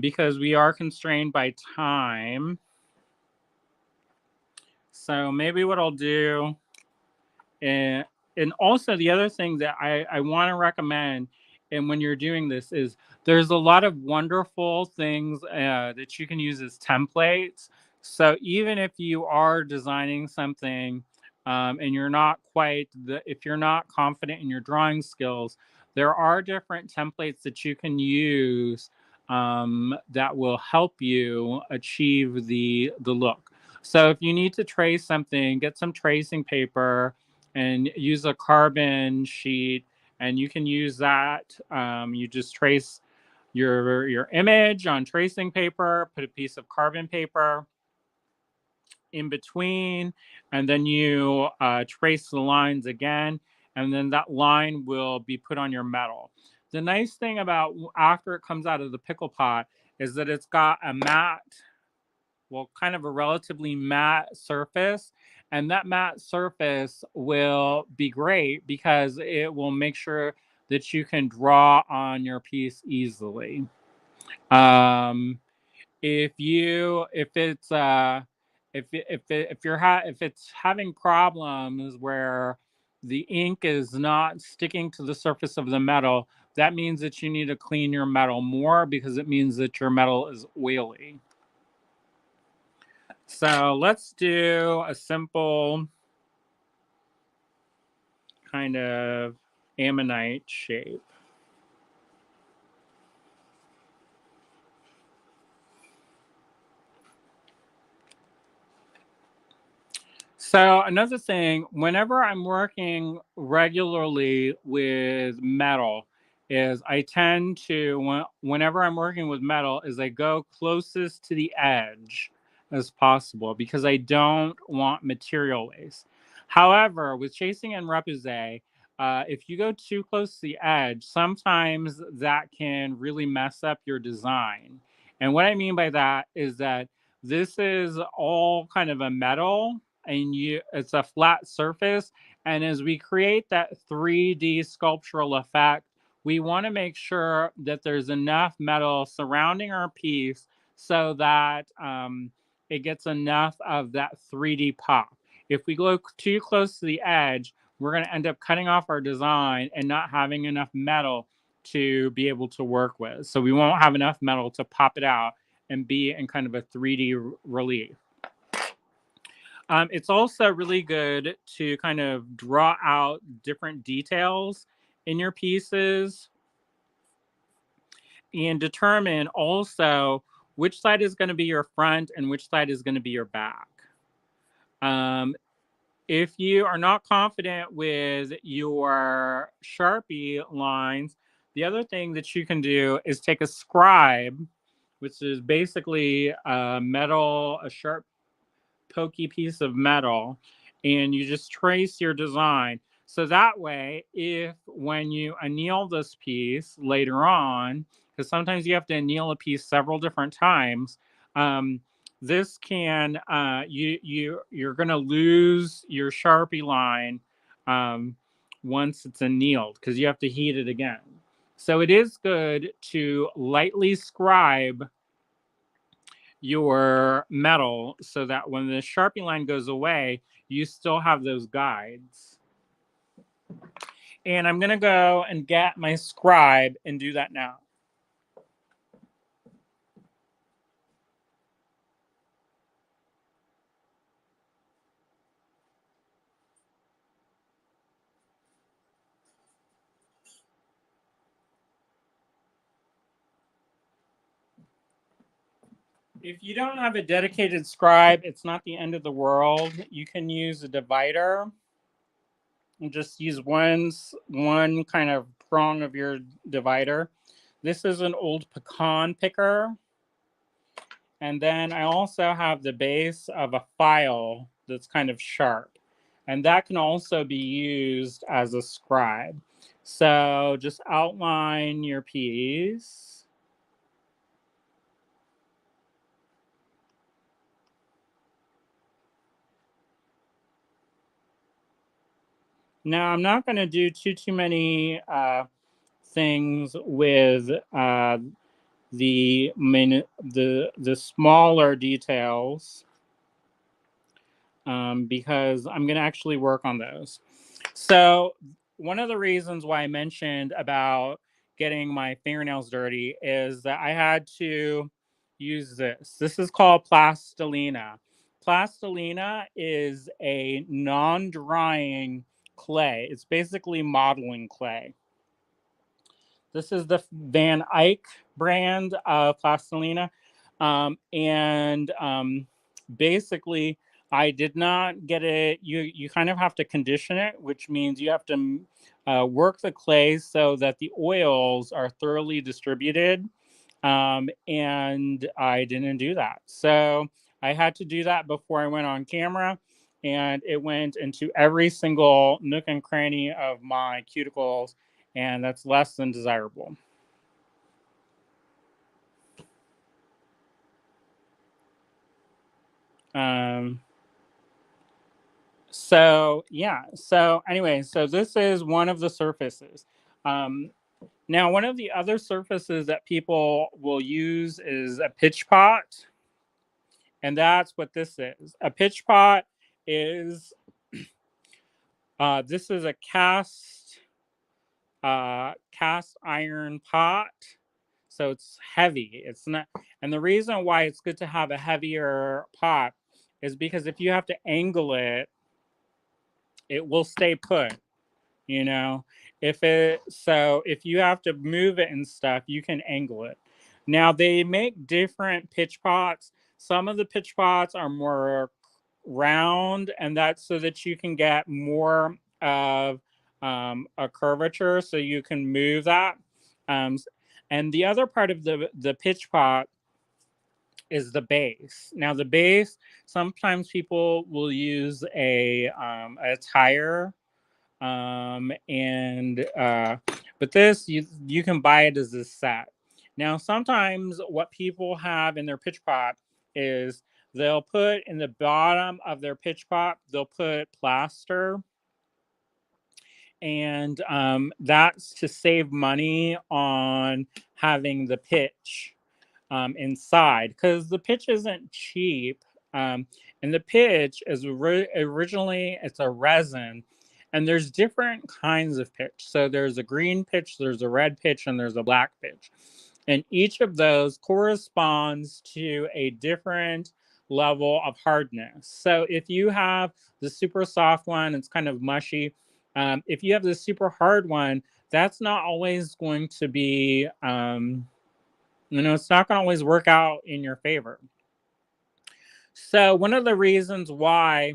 because we are constrained by time. So maybe what I'll do, and also the other thing that I want to recommend, and when you're doing this, is there's a lot of wonderful things that you can use as templates. So even if you are designing something, and you're not quite if you're not confident in your drawing skills, there are different templates that you can use that will help you achieve the look. So if you need to trace something, get some tracing paper and use a carbon sheet, and you can use that. You just trace your image on tracing paper, put a piece of carbon paper in between, and then you trace the lines again, and then that line will be put on your metal. The nice thing about after it comes out of the pickle pot is that it's got a matte, well, kind of a relatively matte surface. And that matte surface will be great because it will make sure that you can draw on your piece easily. Um, if it's if it's having problems where the ink is not sticking to the surface of the metal, that means that you need to clean your metal more, because it means that your metal is oily. So let's do a simple kind of ammonite shape. So another thing, whenever I'm working regularly with metal, is I tend to, whenever I'm working with metal, is I go closest to the edge as possible, because I don't want material waste. However, with chasing and repousse, if you go too close to the edge, sometimes that can really mess up your design. And what I mean by that is that this is all kind of a metal, and it's a flat surface, and as we create that 3D sculptural effect, we want to make sure that there's enough metal surrounding our piece so that it gets enough of that 3D pop. If we go too close to the edge, we're going to end up cutting off our design and not having enough metal to be able to work with. So we won't have enough metal to pop it out and be in kind of a 3D relief. It's also really good to kind of draw out different details in your pieces and determine also which side is going to be your front and which side is going to be your back. If you are not confident with your Sharpie lines, the other thing that you can do is take a scribe, which is basically a sharp, pokey piece of metal, and you just trace your design. So that way, if when you anneal this piece later on, because sometimes you have to anneal a piece several different times, this can you're gonna lose your Sharpie line once it's annealed because you have to heat it again. So it is good to lightly scribe your metal so that when the Sharpie line goes away, you still have those guides. And I'm gonna go and get my scribe and do that now. If you don't have a dedicated scribe, it's not the end of the world. You can use a divider and just use one kind of prong of your divider. This is an old pecan picker. And then I also have the base of a file that's kind of sharp. And that can also be used as a scribe. So just outline your piece. Now I'm not going to do too many things with the smaller details because I'm going to actually work on those. So one of the reasons why I mentioned about getting my fingernails dirty is that I had to use this. This is called Plastelina. Plastelina is a non-drying clay. It's basically modeling clay. This is the Van Eyck brand of Plastelina. Basically, I did not get it. You kind of have to condition it, which means you have to work the clay so that the oils are thoroughly distributed. And I didn't do that. So I had to do that before I went on camera. And it went into every single nook and cranny of my cuticles, and that's less than desirable. So yeah, so anyway, so this is one of the surfaces. Now, one of the other surfaces that people will use is a pitch pot, and that's what this is. A pitch pot is this is a cast iron pot, so it's heavy. It's not, and the reason why it's good to have a heavier pot is because if you have to angle it, it will stay put. You know, if you have to move it and stuff, you can angle it. Now they make different pitch pots. Some of the pitch pots are more round, and that's so that you can get more of a curvature, so you can move that. Um, and the other part of the pitch pot is the base. Now the base, sometimes people will use a tire, but this you can buy it as a set. Now sometimes what people have in their pitch pot is they'll put in the bottom of their pitch pot, they'll put plaster, and that's to save money on having the pitch inside, because the pitch isn't cheap. And the pitch is originally, it's a resin, and there's different kinds of pitch. So there's a green pitch, there's a red pitch, and there's a black pitch. And each of those corresponds to a different level of hardness. So if you have the super soft one, it's kind of mushy. If you have the super hard one, that's not always going to be, it's not going to always work out in your favor. So one of the reasons why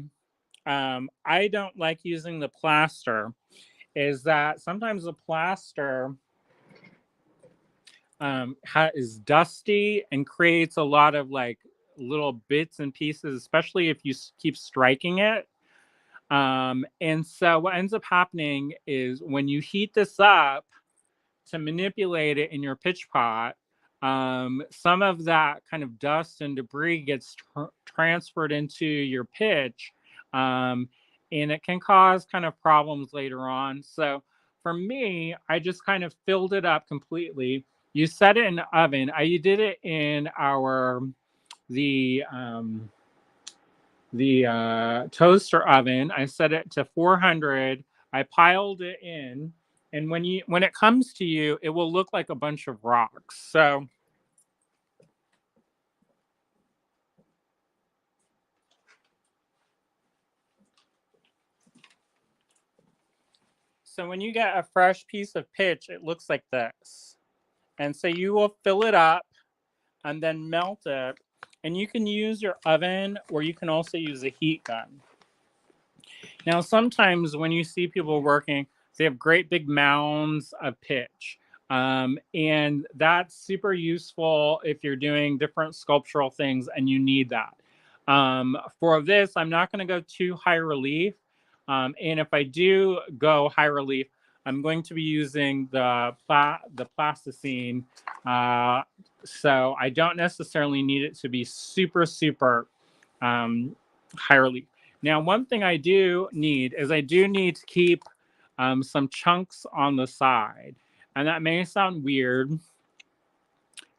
I don't like using the plaster is that sometimes the plaster is dusty and creates a lot of like little bits and pieces, especially if you keep striking it. And so what ends up happening is when you heat this up to manipulate it in your pitch pot, some of that kind of dust and debris gets transferred into your pitch, and it can cause kind of problems later on. So for me, I just kind of filled it up completely. You set it in the oven. I did it in the toaster oven. I set it to 400. I piled it in, and when it comes to you, it will look like a bunch of rocks. So when you get a fresh piece of pitch, it looks like this. And so you will fill it up and then melt it. And you can use your oven, or you can also use a heat gun. Now, sometimes when you see people working, they have great big mounds of pitch. And that's super useful if you're doing different sculptural things and you need that. For this, I'm not going to go too high relief. And if I do go high relief, I'm going to be using the plasticine. So I don't necessarily need it to be super, super high relief. Now, one thing I do need is I do need to keep some chunks on the side. And that may sound weird,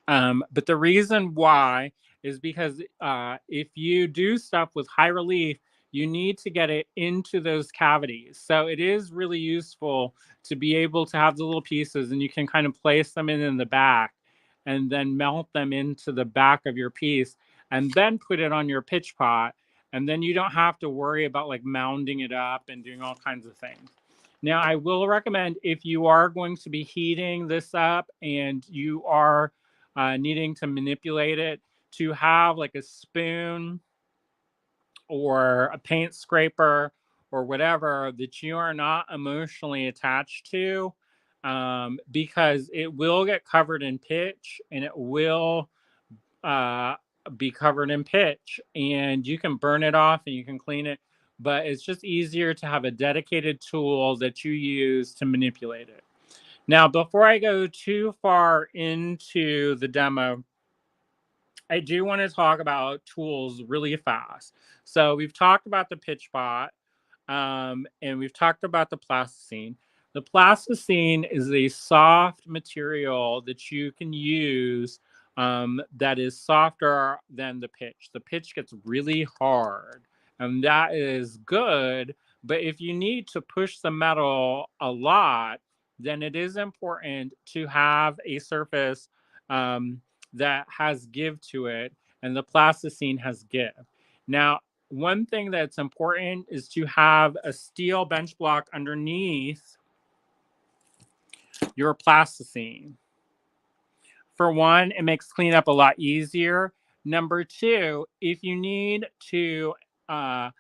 but the reason why is because if you do stuff with high relief, you need to get it into those cavities. So it is really useful to be able to have the little pieces, and you can kind of place them in the back and then melt them into the back of your piece and then put it on your pitch pot. And then you don't have to worry about like mounding it up and doing all kinds of things. Now, I will recommend if you are going to be heating this up and you are needing to manipulate it, to have like a spoon or a paint scraper or whatever that you are not emotionally attached to, because it will get covered in pitch and it will uh, be covered in pitch, and you can burn it off and you can clean it, but it's just easier to have a dedicated tool that you use to manipulate it. Now, before I go too far into the demo, I do want to talk about tools really fast. So we've talked about the pitch pot, and we've talked about the plasticine. The plasticine is a soft material that you can use that is softer than the pitch. The pitch gets really hard, and that is good. But if you need to push the metal a lot, then it is important to have a surface that has give to it, and the plasticine has give. Now, one thing that's important is to have a steel bench block underneath your plasticine. For one, it makes cleanup a lot easier. Number two, if you need to add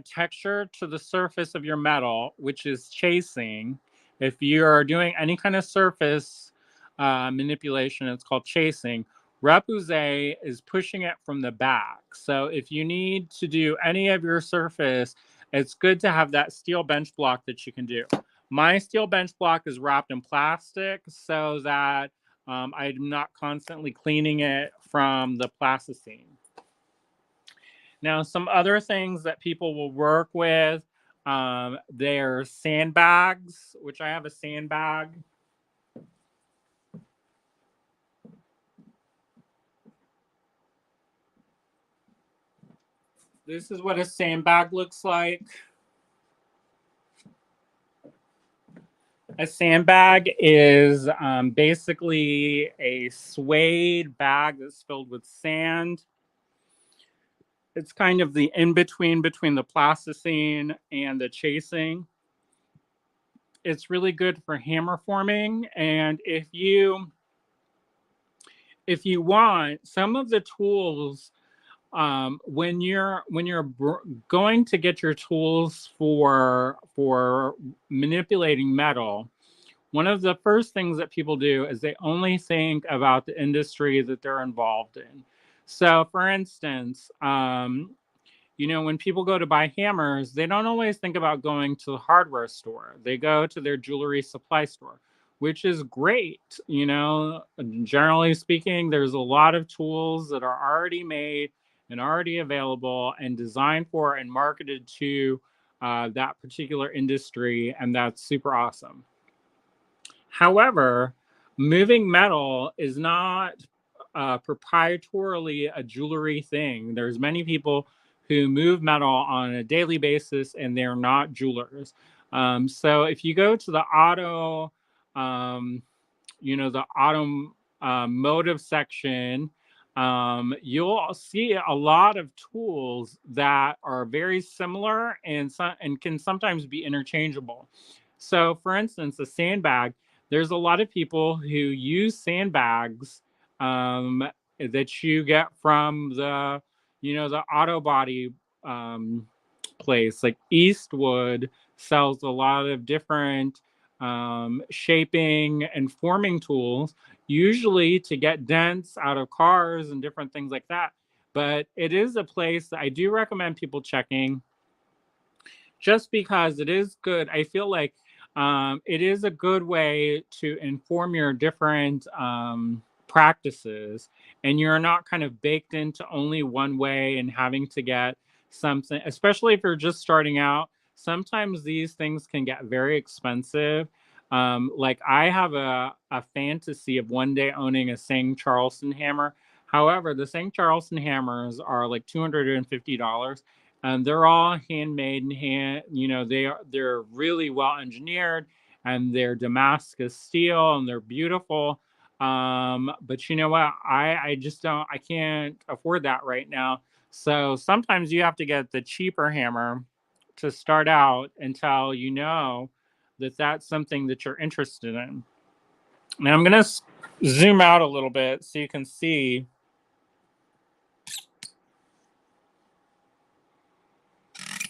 texture to the surface of your metal, which is chasing, if you're doing any kind of surface manipulation, it's called chasing. Repousse is pushing it from the back. So if you need to do any of your surface, it's good to have that steel bench block that you can do. My steel bench block is wrapped in plastic so that I'm not constantly cleaning it from the plasticine. Now, some other things that people will work with, they're sandbags, which I have a sandbag. This is what a sandbag looks like. A sandbag is basically a suede bag that's filled with sand. It's kind of the in-between between the plasticine and the chasing. It's really good for hammer forming. And if you want, some of the tools when you're going to get your tools for manipulating metal, one of the first things that people do is they only think about the industry that they're involved in. So, for instance, when people go to buy hammers, they don't always think about going to the hardware store. They go to their jewelry supply store, which is great. Generally speaking, there's a lot of tools that are already made and already available and designed for and marketed to that particular industry, and that's super awesome. However, moving metal is not proprietarily a jewelry thing. There's many people who move metal on a daily basis, and they're not jewelers. So if you go to the automotive section, you'll see a lot of tools that are very similar and can sometimes be interchangeable. So, for instance, a sandbag, there's a lot of people who use sandbags that you get from the auto body place. Like Eastwood sells a lot of different shaping and forming tools, usually to get dents out of cars and different things like that. But it is a place that I do recommend people checking, just because it is good. I feel like it is a good way to inform your different practices, and you're not kind of baked into only one way and having to get something, especially if you're just starting out. Sometimes these things can get very expensive. Like I have a fantasy of one day owning a St. Charleston hammer. However, the St. Charleston hammers are like $250. And they're all handmade and they're really well engineered, and they're Damascus steel, and they're beautiful. But you know what? I just I can't afford that right now. So sometimes you have to get the cheaper hammer to start out until you know that that's something that you're interested in. Now I'm going to zoom out a little bit so you can see.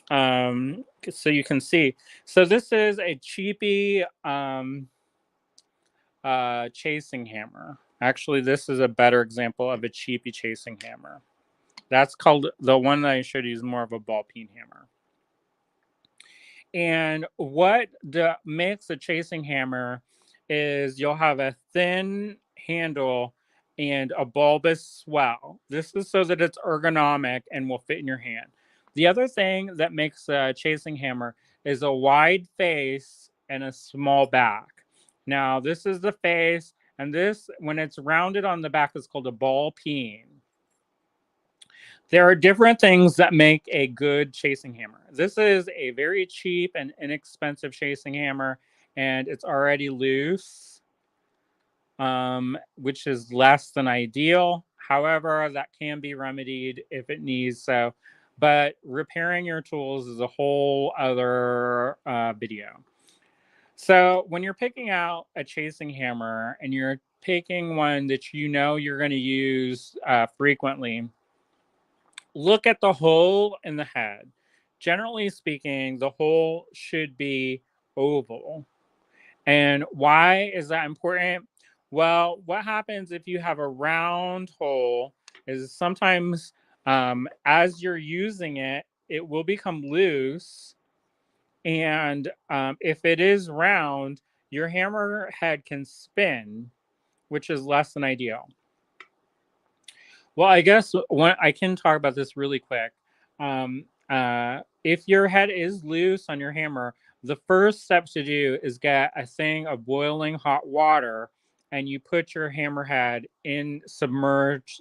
So you can see. So this is a cheapy chasing hammer. Actually, this is a better example of a cheapy chasing hammer. That's called, the one that I showed you is more of a ball peen hammer. And what makes a chasing hammer is you'll have a thin handle and a bulbous swell. This is so that it's ergonomic and will fit in your hand. The other thing that makes a chasing hammer is a wide face and a small back. Now, this is the face, and this, when it's rounded on the back, is called a ball peen. There are different things that make a good chasing hammer. This is a very cheap and inexpensive chasing hammer, and it's already loose, which is less than ideal. However, that can be remedied if it needs so. But repairing your tools is a whole other video. So when you're picking out a chasing hammer and you're picking one that you know you're going to use frequently, look at the hole in the head. Generally speaking, the hole should be oval. And why is that important? Well, what happens if you have a round hole is sometimes as you're using it, it will become loose. And if it is round, your hammer head can spin, which is less than ideal. Well, I guess I can talk about this really quick. If your head is loose on your hammer, the first step to do is get a thing of boiling hot water, and you put your hammer head in, submerge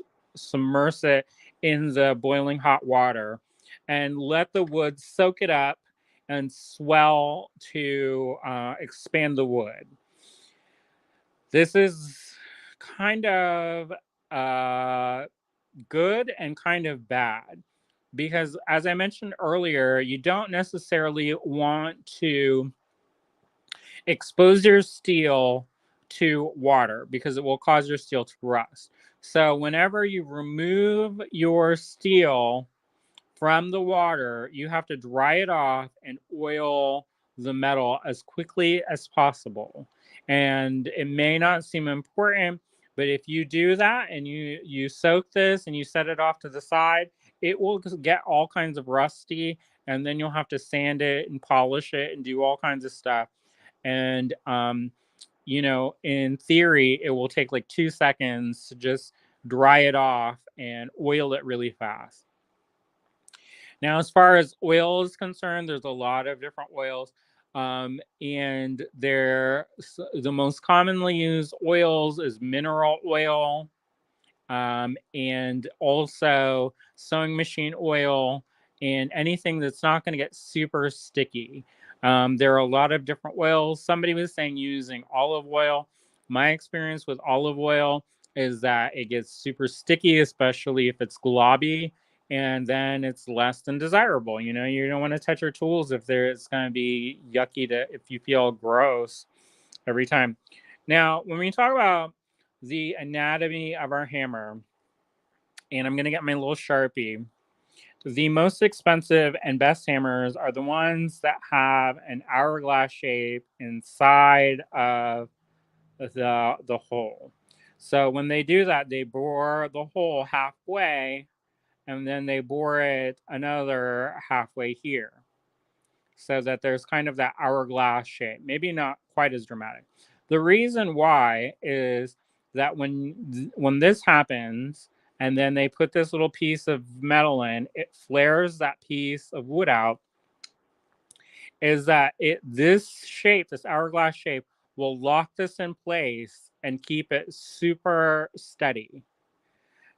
it in the boiling hot water, and let the wood soak it up and swell to expand the wood. This is kind of good and kind of bad, because as I mentioned earlier, you don't necessarily want to expose your steel to water because it will cause your steel to rust. So whenever you remove your steel from the water, you have to dry it off and oil the metal as quickly as possible. And it may not seem important, but if you do that and you soak this and you set it off to the side, it will get all kinds of rusty, and then you'll have to sand it and polish it and do all kinds of stuff. And in theory, it will take like 2 seconds to just dry it off and oil it really fast. Now, as far as oil is concerned, there's a lot of different oils. And the most commonly used oils is mineral oil, and also sewing machine oil, and anything that's not going to get super sticky. There are a lot of different oils. Somebody was saying using olive oil. My experience with olive oil is that it gets super sticky, especially if it's globby, and then it's less than desirable. You don't want to touch your tools if it's going to be yucky if you feel gross every time. Now, when we talk about the anatomy of our hammer, and I'm going to get my little Sharpie. The most expensive and best hammers are the ones that have an hourglass shape inside of the hole. So when they do that, they bore the hole halfway, and then they bore it another halfway here, so that there's kind of that hourglass shape. Maybe not quite as dramatic. The reason why is that when this happens, and then they put this little piece of metal in, it flares that piece of wood out. Is that this hourglass shape, will lock this in place and keep it super steady.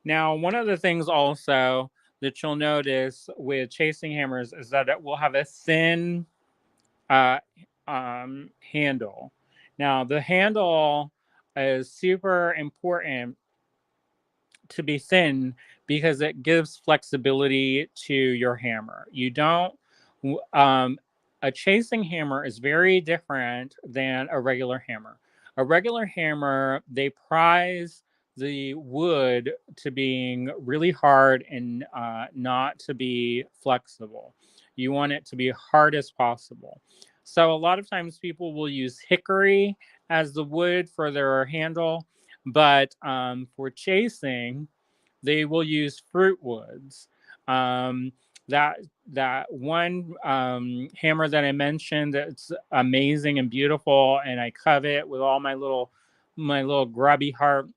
Now, one of the things also that you'll notice with chasing hammers is that it will have a thin uh, handle. Now, the handle is super important to be thin because it gives flexibility to your hammer. You don't, a chasing hammer is very different than a regular hammer. A regular hammer, they prize the wood to being really hard and not to be flexible. You want it to be hard as possible. So a lot of times people will use hickory as the wood for their handle, but for chasing, they will use fruit woods. Um, that one hammer that I mentioned that's amazing and beautiful, and I covet with all my little grubby heart,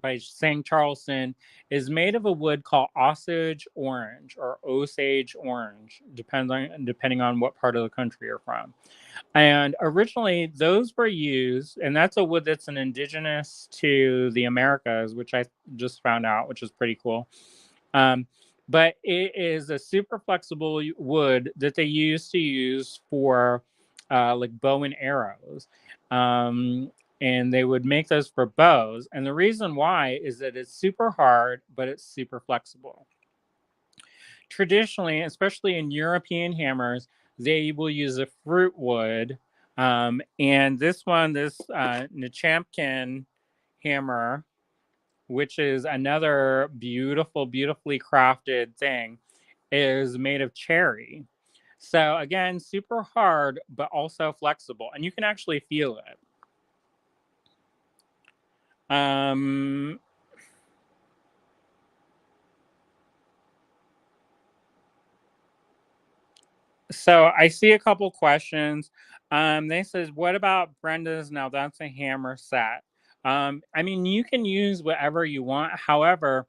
by St. Charleston, is made of a wood called Osage orange or Osage orange, depending on what part of the country you're from. And originally, those were used, and that's a wood that's an indigenous to the Americas, which I just found out, which is pretty cool. But it is a super flexible wood that they used to use for like bow and arrows. And they would make those for bows. And the reason why is that it's super hard, but it's super flexible. Traditionally, especially in European hammers, they will use a fruit wood. And this Nachampkin hammer, which is another beautifully crafted thing, is made of cherry. So again, super hard, but also flexible. And you can actually feel it. So I see a couple questions. They says, what about Brenda's? Now that's a hammer set. I mean, you can use whatever you want. However,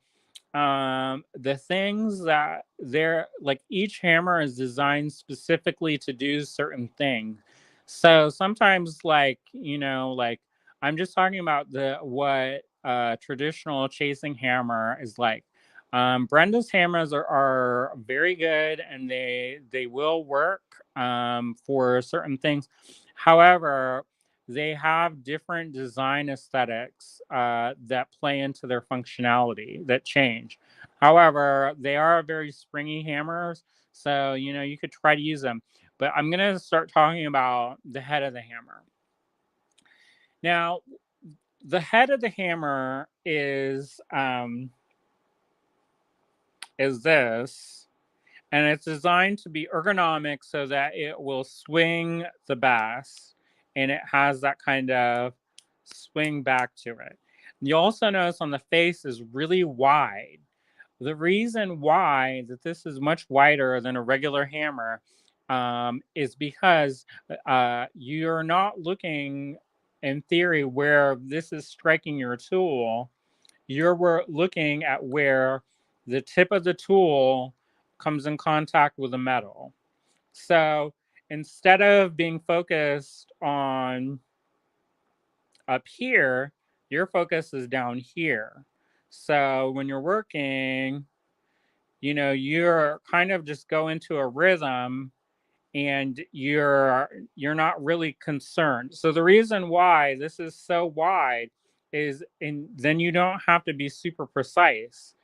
the things that they're like, each hammer is designed specifically to do certain things. So sometimes, like I'm just talking about what traditional chasing hammer is like. Brenda's hammers are very good, and they will work for certain things. However, they have different design aesthetics that play into their functionality that change. However, they are very springy hammers, so you could try to use them. But I'm gonna start talking about the head of the hammer. Now, the head of the hammer is this, and it's designed to be ergonomic so that it will swing the best, and it has that kind of swing back to it. You also notice on the face is really wide. The reason why that this is much wider than a regular hammer is because you're not looking, in theory, where this is striking your tool. You're looking at where the tip of the tool comes in contact with the metal. So instead of being focused on up here, your focus is down here. So when you're working, you're kind of just go into a rhythm, and you're not really concerned. So the reason why this is so wide is, and then you don't have to be super precise.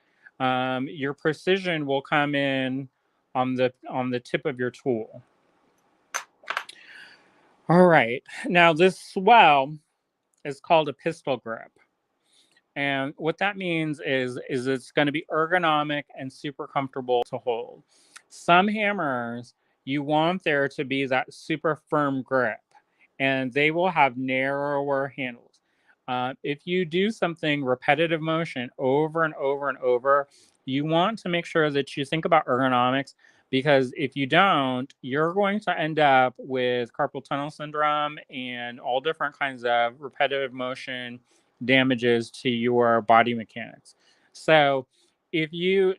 Your precision will come in on the tip of your tool. All right, now this swell is called a pistol grip. And what that means is it's going to be ergonomic and super comfortable to hold. Some hammers, you want there to be that super firm grip, and they will have narrower handles. If you do something repetitive motion over and over and over, you want to make sure that you think about ergonomics, because if you don't, you're going to end up with carpal tunnel syndrome and all different kinds of repetitive motion damages to your body mechanics. So if your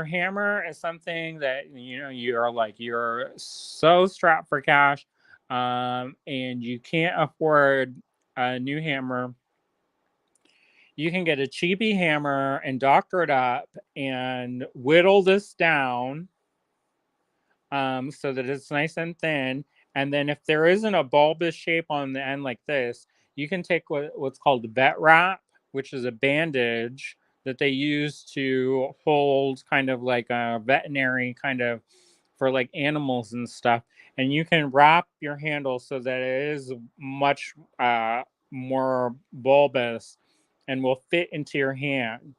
hammer is something that you're so strapped for cash, and you can't afford a new hammer, you can get a cheapy hammer and doctor it up and whittle this down, so that it's nice and thin. And then if there isn't a bulbous shape on the end like this, you can take what's called vet wrap, which is a bandage that they use to hold kind of like a veterinary kind of for like animals and stuff. And you can wrap your handle so that it is much more bulbous and will fit into your hand.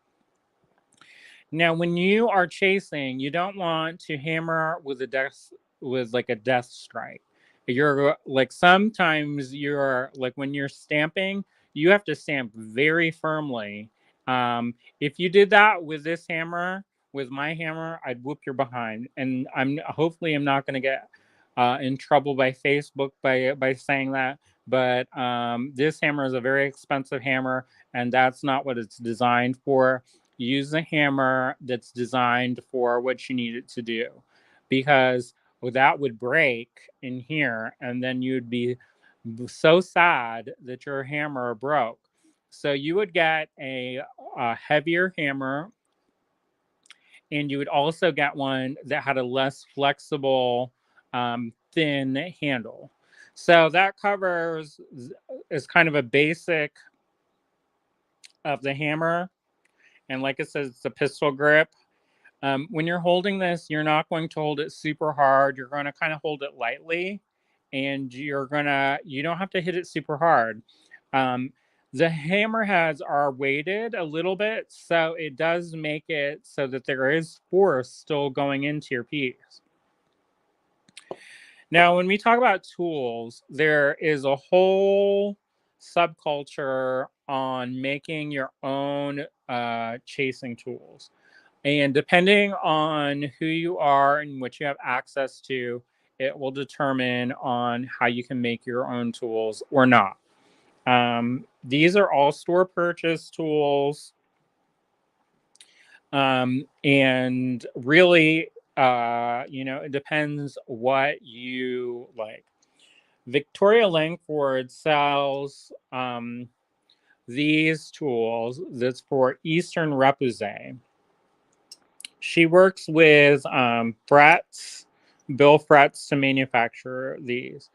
Now, when you are chasing, you don't want to hammer with like a death strike. You're like, sometimes you're like, when you're stamping, you have to stamp very firmly. If you did that with this hammer, with my hammer, I'd whoop your behind. And I'm not going to get in trouble by Facebook by saying that. But this hammer is a very expensive hammer, and that's not what it's designed for. Use a hammer that's designed for what you need it to do, because that would break in here, and then you'd be so sad that your hammer broke. So you would get a heavier hammer, and you would also get one that had a less flexible, thin handle. So that covers is kind of a basic of the hammer. And like it says, it's a pistol grip. When you're holding this, you're not going to hold it super hard. You're going to kind of hold it lightly, and you don't have to hit it super hard. The hammerheads are weighted a little bit, so it does make it so that there is force still going into your piece. Now, when we talk about tools, there is a whole subculture on making your own chasing tools. And depending on who you are and what you have access to, it will determine on how you can make your own tools or not. These are all store purchase tools. And really, it depends what you like. Victoria Langford sells these tools that's for Eastern Repousse. She works with frets, bill frets to manufacture these.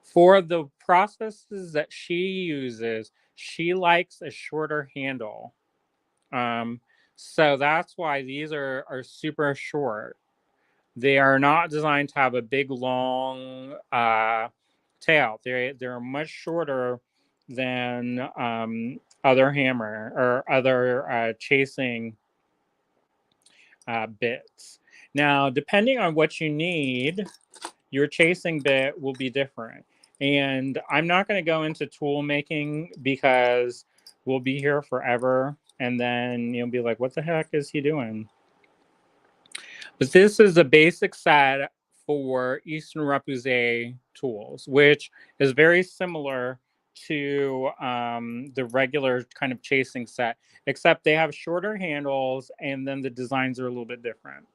For the processes that she uses, she likes a shorter handle. So that's why these are super short. They are not designed to have a big long tail. They're much shorter than other hammer or other chasing bits. Now, depending on what you need, your chasing bit will be different. And I'm not going to go into tool making because we'll be here forever. And then you'll be like, what the heck is he doing? But this is a basic set for Eastern Repousse tools, which is very similar to the regular kind of chasing set, except they have shorter handles and then the designs are a little bit different.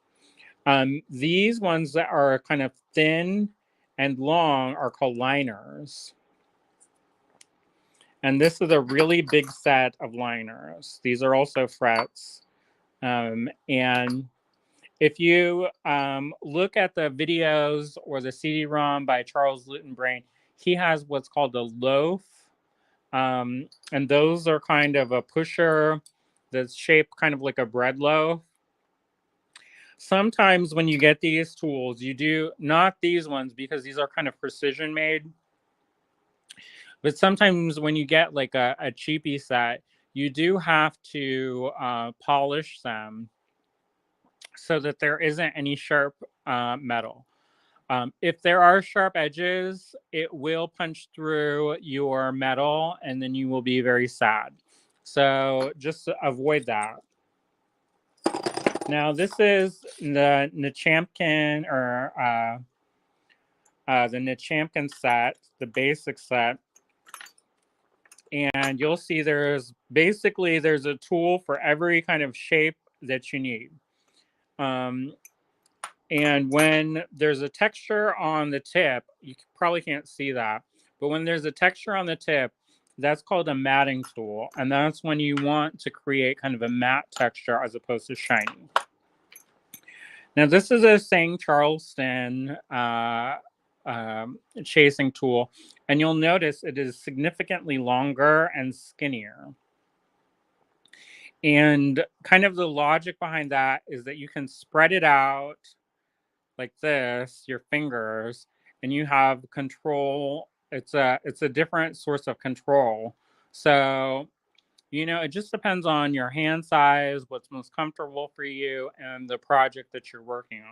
These ones that are kind of thin and long are called liners. And this is a really big set of liners. These are also frets. And if you look at the videos or the CD-ROM by Charles Lutenbrain, he has what's called a loaf. And those are kind of a pusher that's shaped kind of like a bread loaf. Sometimes when you get these tools, you do, not these ones because these are kind of precision made, but sometimes when you get like a cheapy set, you do have to polish them so that there isn't any sharp metal. If there are sharp edges, it will punch through your metal and then you will be very sad. So just avoid that. Now this is the Nechampkin or the Nechampkin set, the basic set. And you'll see there's a tool for every kind of shape that you need. And when there's a texture on the tip, you probably can't see that, but when there's a texture on the tip, that's called a matting tool. And that's when you want to create kind of a matte texture as opposed to shiny. Now, this is a St. Charleston chasing tool, and you'll notice it is significantly longer and skinnier. And kind of the logic behind that is that you can spread it out like this, your fingers, and you have control. It's a different source of control. So, you know, it just depends on your hand size, what's most comfortable for you, and the project that you're working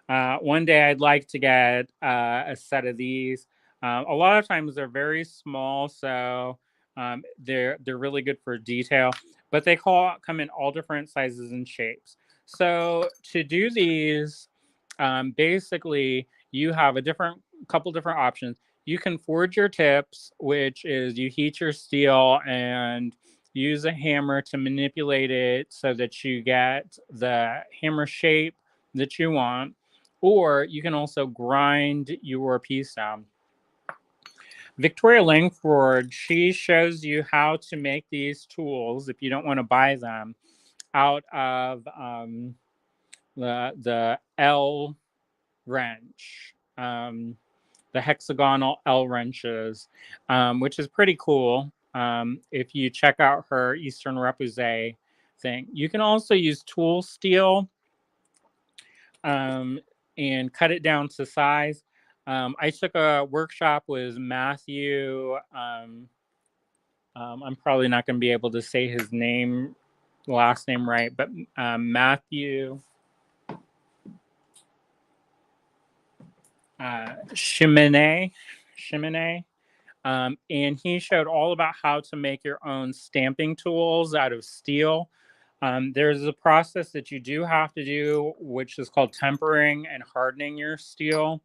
on. One day I'd like to get a set of these. A lot of times they're very small, so they're really good for detail, but they come in all different sizes and shapes. So to do these, basically you have a couple different options. You can forge your tips, which is you heat your steel and use a hammer to manipulate it so that you get the hammer shape that you want, or you can also grind your piece down. Victoria Langford, she shows you how to make these tools if you don't want to buy them out of the L wrench, the hexagonal L wrenches, which is pretty cool. If you check out her Eastern Repousse thing, you can also use tool steel and cut it down to size. I took a workshop with Matthew. I'm probably not going to be able to say his last name right, but Matthew Chimene. And he showed all about how to make your own stamping tools out of steel. There's a process that you do have to do, which is called tempering and hardening your steel.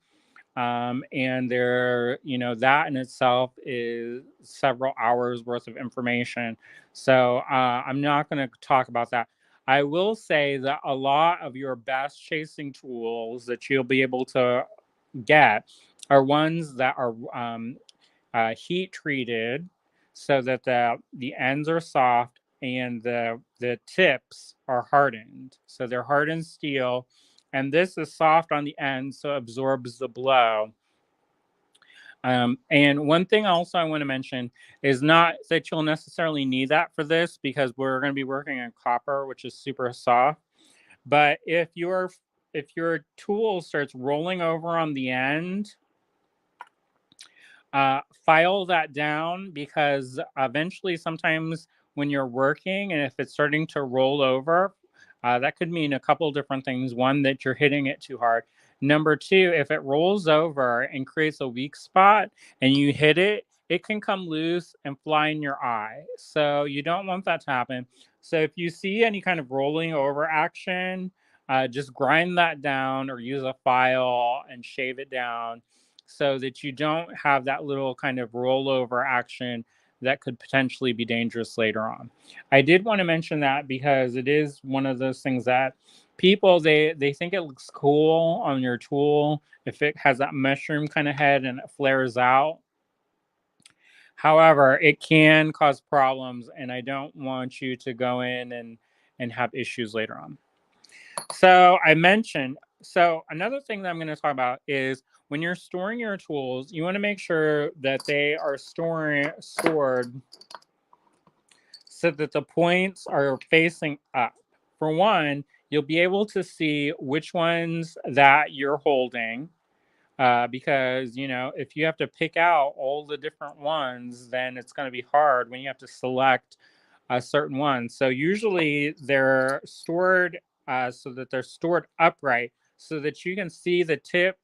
And that in itself is several hours worth of information. So I'm not going to talk about that. I will say that a lot of your best chasing tools that you'll be able to get are ones that are heat treated so that the ends are soft and the tips are hardened. So they're hardened steel, and this is soft on the end, so it absorbs the blow. And one thing also I want to mention is not that you'll necessarily need that for this because we're going to be working on copper, which is super soft. But if your tool starts rolling over on the end, file that down, because eventually sometimes when you're working and if it's starting to roll over, that could mean a couple different things. One, that you're hitting it too hard. Number two, if it rolls over and creates a weak spot and you hit it, it can come loose and fly in your eye. So you don't want that to happen. So if you see any kind of rolling over action, just grind that down or use a file and shave it down so that you don't have that little kind of rollover action that could potentially be dangerous later on. I did want to mention that because it is one of those things that people, they think it looks cool on your tool if it has that mushroom kind of head and it flares out. However, it can cause problems, and I don't want you to go in and have issues later on. So another thing that I'm going to talk about is when you're storing your tools, you want to make sure that they are stored so that the points are facing up. For one, you'll be able to see which ones that you're holding, because, you know, if you have to pick out all the different ones, then it's going to be hard when you have to select a certain one. So usually they're stored so that they're stored upright so that you can see the tip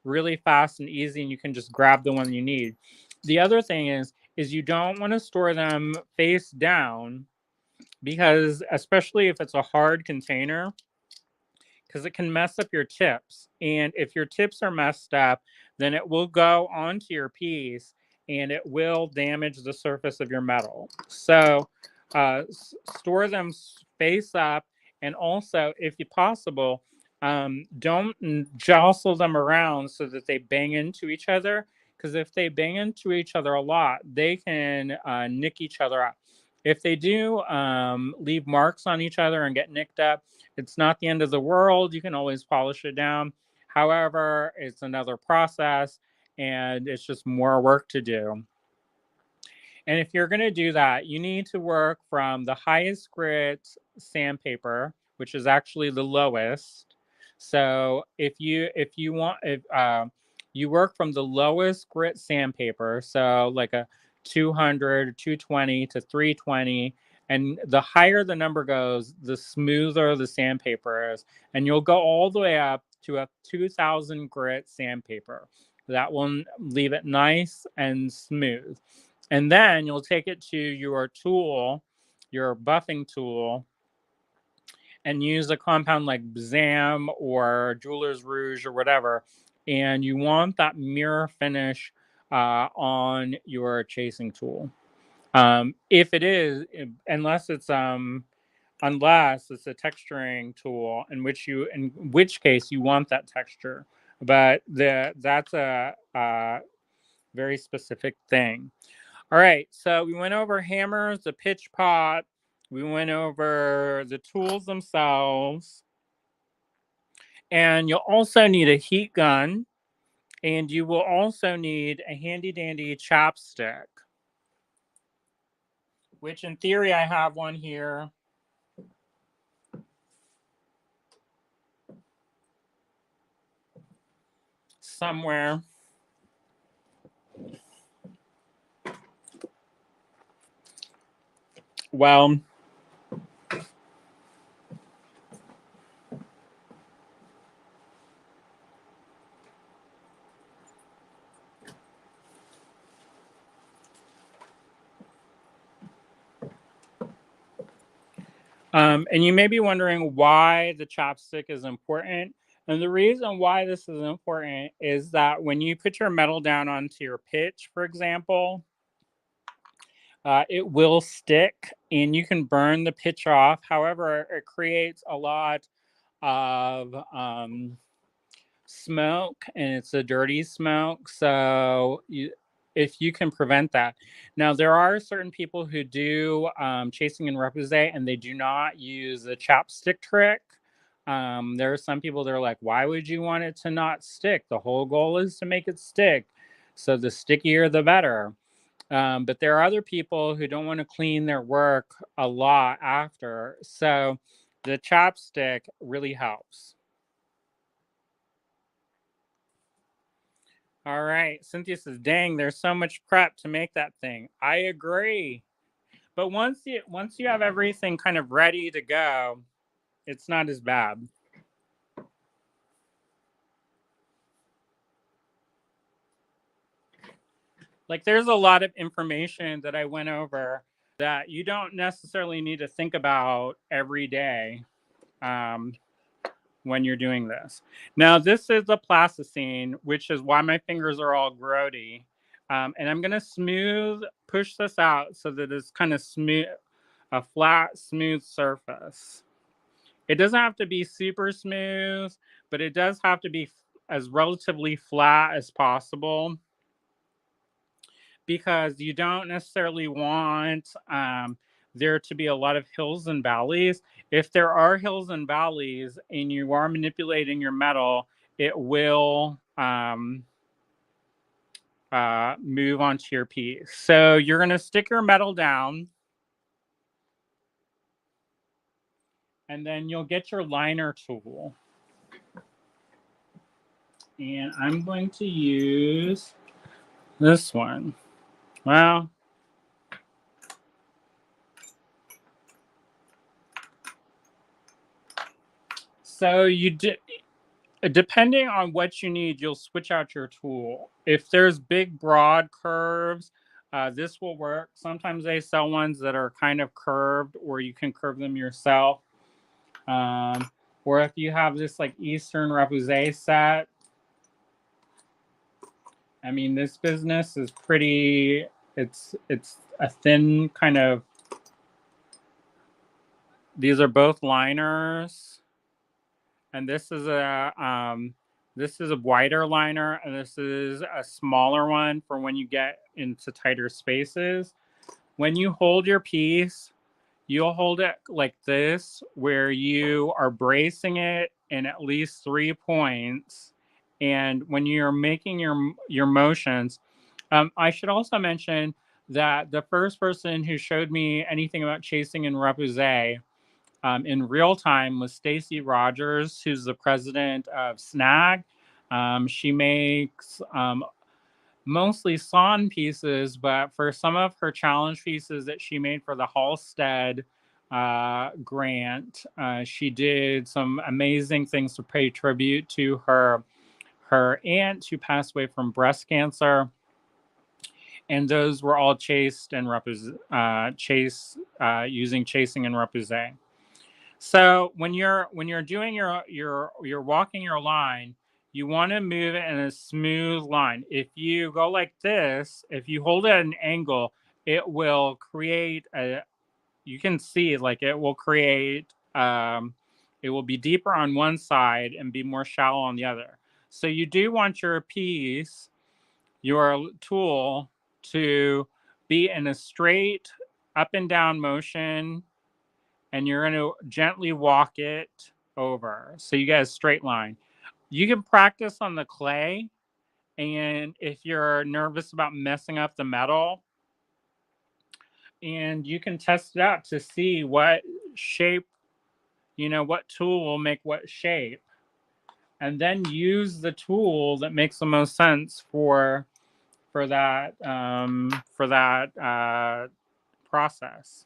really fast and easy, and you can just grab the one you need. The other thing is you don't want to store them face down, because especially if it's a hard container, because it can mess up your tips. And if your tips are messed up, then it will go onto your piece and it will damage the surface of your metal. So store them face up. And also, if possible, don't jostle them around so that they bang into each other. Because if they bang into each other a lot, they can nick each other up. If they do leave marks on each other and get nicked up, it's not the end of the world. You can always polish it down. However, it's another process and it's just more work to do. And if you're going to do that, you need to work from the highest grit sandpaper, which is actually the lowest. So if you work from the lowest grit sandpaper, so like a 200, 220 to 320, and the higher the number goes, the smoother the sandpaper is, and you'll go all the way up to a 2000 grit sandpaper. That will leave it nice and smooth. And then you'll take it to your tool, your buffing tool, and use a compound like Bzam or Jeweler's Rouge or whatever. And you want that mirror finish on your chasing tool. If it is, unless it's a texturing tool, in which case you want that texture. But that's a very specific thing. All right, so we went over hammers, the pitch pot, we went over the tools themselves, and you'll also need a heat gun, and you will also need a handy dandy chapstick, which in theory I have one here. Somewhere. Well, and you may be wondering why the chopstick is important. And the reason why this is important is that when you put your metal down onto your pitch, for example, it will stick and you can burn the pitch off. However, it creates a lot of smoke, and it's a dirty smoke. So if you can prevent that. Now, there are certain people who do chasing and repousse, and they do not use the chopstick trick. There are some people that are like, why would you want it to not stick? The whole goal is to make it stick. So the stickier, the better. But there are other people who don't want to clean their work a lot after. So the chopstick really helps. All right. Cynthia says, dang, there's so much prep to make that thing. I agree. But once you have everything kind of ready to go, it's not as bad. Like there's a lot of information that I went over that you don't necessarily need to think about every day when you're doing this. Now, this is a plasticine, which is why my fingers are all grody. And I'm going to push this out so that it's kind of smooth, a flat, smooth surface. It doesn't have to be super smooth, but it does have to be as relatively flat as possible, because you don't necessarily want there to be a lot of hills and valleys. If there are hills and valleys and you are manipulating your metal, it will move onto your piece. So you're going to stick your metal down, and then you'll get your liner tool. And I'm going to use this one. Well, so depending on what you need, you'll switch out your tool. If there's big, broad curves, this will work. Sometimes they sell ones that are kind of curved, or you can curve them yourself. Or if you have this like Eastern Repousse set, I mean, this business is pretty. It's a thin kind of. These are both liners, and this is a wider liner, and this is a smaller one for when you get into tighter spaces. When you hold your piece, you'll hold it like this, where you are bracing it in at least 3 points. And when you're making your motions, I should also mention that the first person who showed me anything about chasing in Repousse in real time was Stacy Rogers, who's the president of Snag. She makes mostly sawn pieces, but for some of her challenge pieces that she made for the Halstead grant, she did some amazing things to pay tribute to her aunt who passed away from breast cancer. And those were all chased and using chasing and Repousse. So when you're doing you're walking your line, you want to move it in a smooth line. If you go like this, if you hold it at an angle, it will create a. You can see like it will create. It will be deeper on one side and be more shallow on the other. So you do want your piece, your tool, to be in a straight up and down motion, and you're going to gently walk it over so you get a straight line. You can practice on the clay, and if you're nervous about messing up the metal, and you can test it out to see what shape, what tool will make what shape, and then use the tool that makes the most sense for that process.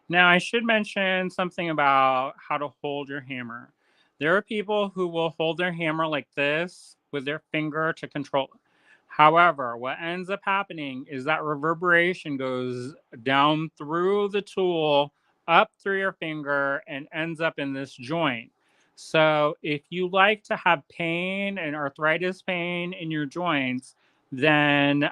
Now, I should mention something about how to hold your hammer. There are people who will hold their hammer like this with their finger to control it. However, what ends up happening is that reverberation goes down through the tool, up through your finger, and ends up in this joint. So, if you like to have pain and arthritis pain in your joints, then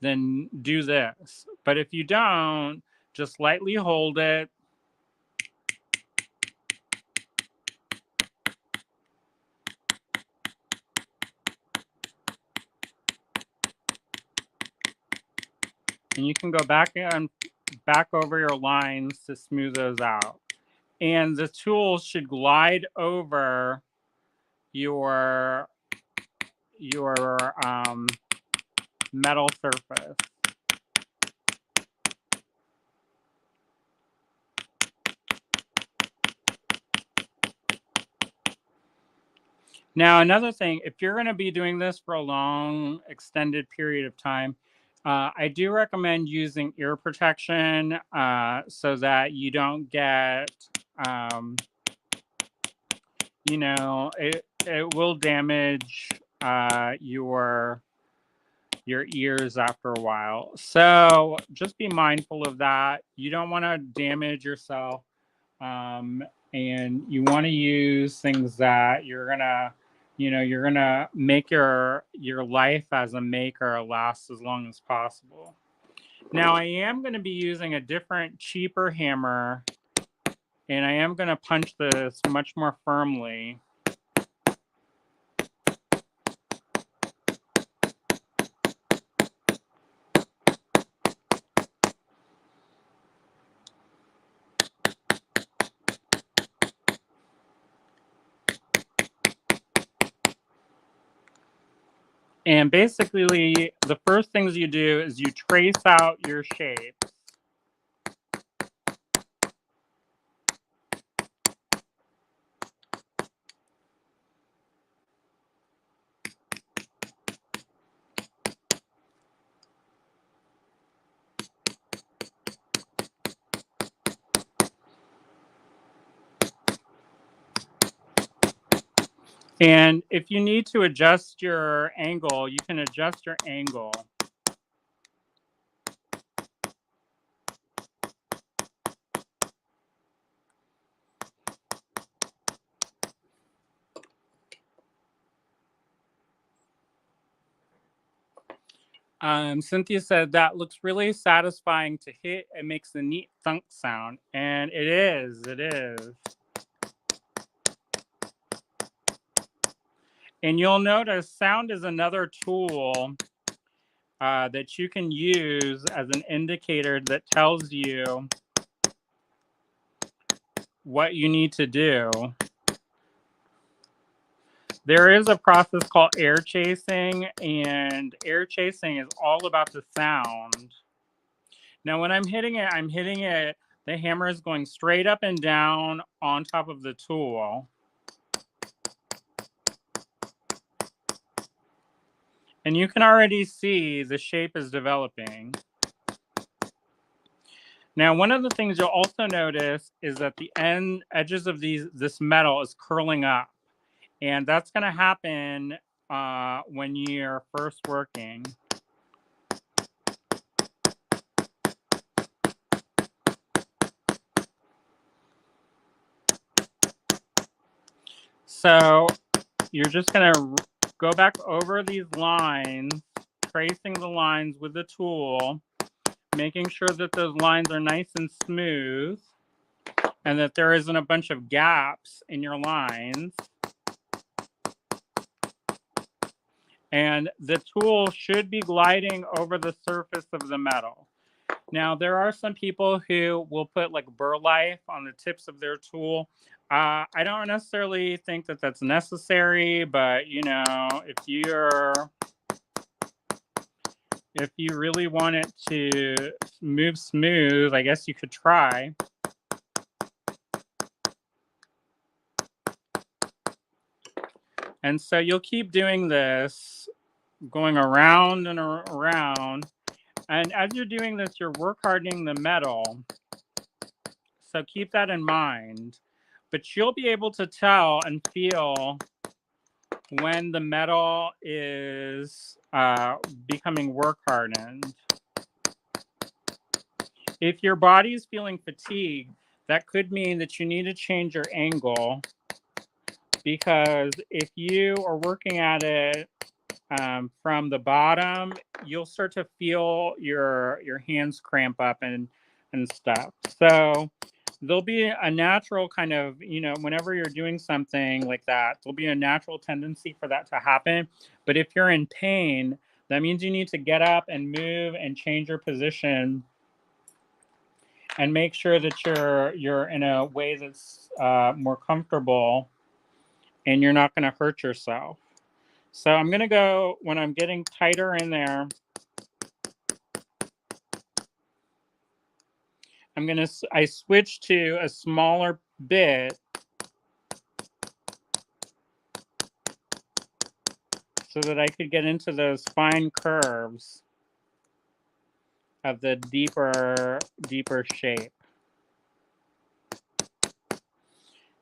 do this. But if you don't, just lightly hold it. And you can go back over your lines to smooth those out. And the tool should glide over your metal surface. Now, another thing, if you're going to be doing this for a long, extended period of time, I do recommend using ear protection so that you don't get, you know, it will damage your ears after a while. So just be mindful of that. You don't want to damage yourself. And you want to use things that you're gonna, you're gonna make your life as a maker last as long as possible. Now I am going to be using a different, cheaper hammer, and I am going to punch this much more firmly. And basically, the first things you do is you trace out your shapes. And if you need to adjust your angle, you can adjust your angle. Cynthia said that looks really satisfying to hit. It makes a neat thunk sound, and it is. It is. And you'll notice sound is another tool that you can use as an indicator that tells you what you need to do. There is a process called air chasing, and air chasing is all about the sound. Now, when I'm hitting it, the hammer is going straight up and down on top of the tool. And you can already see the shape is developing. Now, one of the things you'll also notice is that the edges of this metal is curling up. And that's going to happen when you're first working. So you're just going to go back over these lines, tracing the lines with the tool, making sure that those lines are nice and smooth and that there isn't a bunch of gaps in your lines. And the tool should be gliding over the surface of the metal. Now, there are some people who will put like burr life on the tips of their tool. I don't necessarily think that that's necessary, but if you really want it to move smooth, I guess you could try. And so you'll keep doing this, going around and around. And as you're doing this, you're work hardening the metal. So keep that in mind. But you'll be able to tell and feel when the metal is becoming work hardened. If your body is feeling fatigued, that could mean that you need to change your angle, because if you are working at it from the bottom, you'll start to feel your hands cramp up and stuff. So there'll be a natural kind of, whenever you're doing something like that, there'll be a natural tendency for that to happen. But if you're in pain, that means you need to get up and move and change your position and make sure that you're in a way that's more comfortable and you're not going to hurt yourself. So I'm going to go, when I'm getting tighter in there, I switch to a smaller bit. so that I could get into those fine curves of the deeper shape.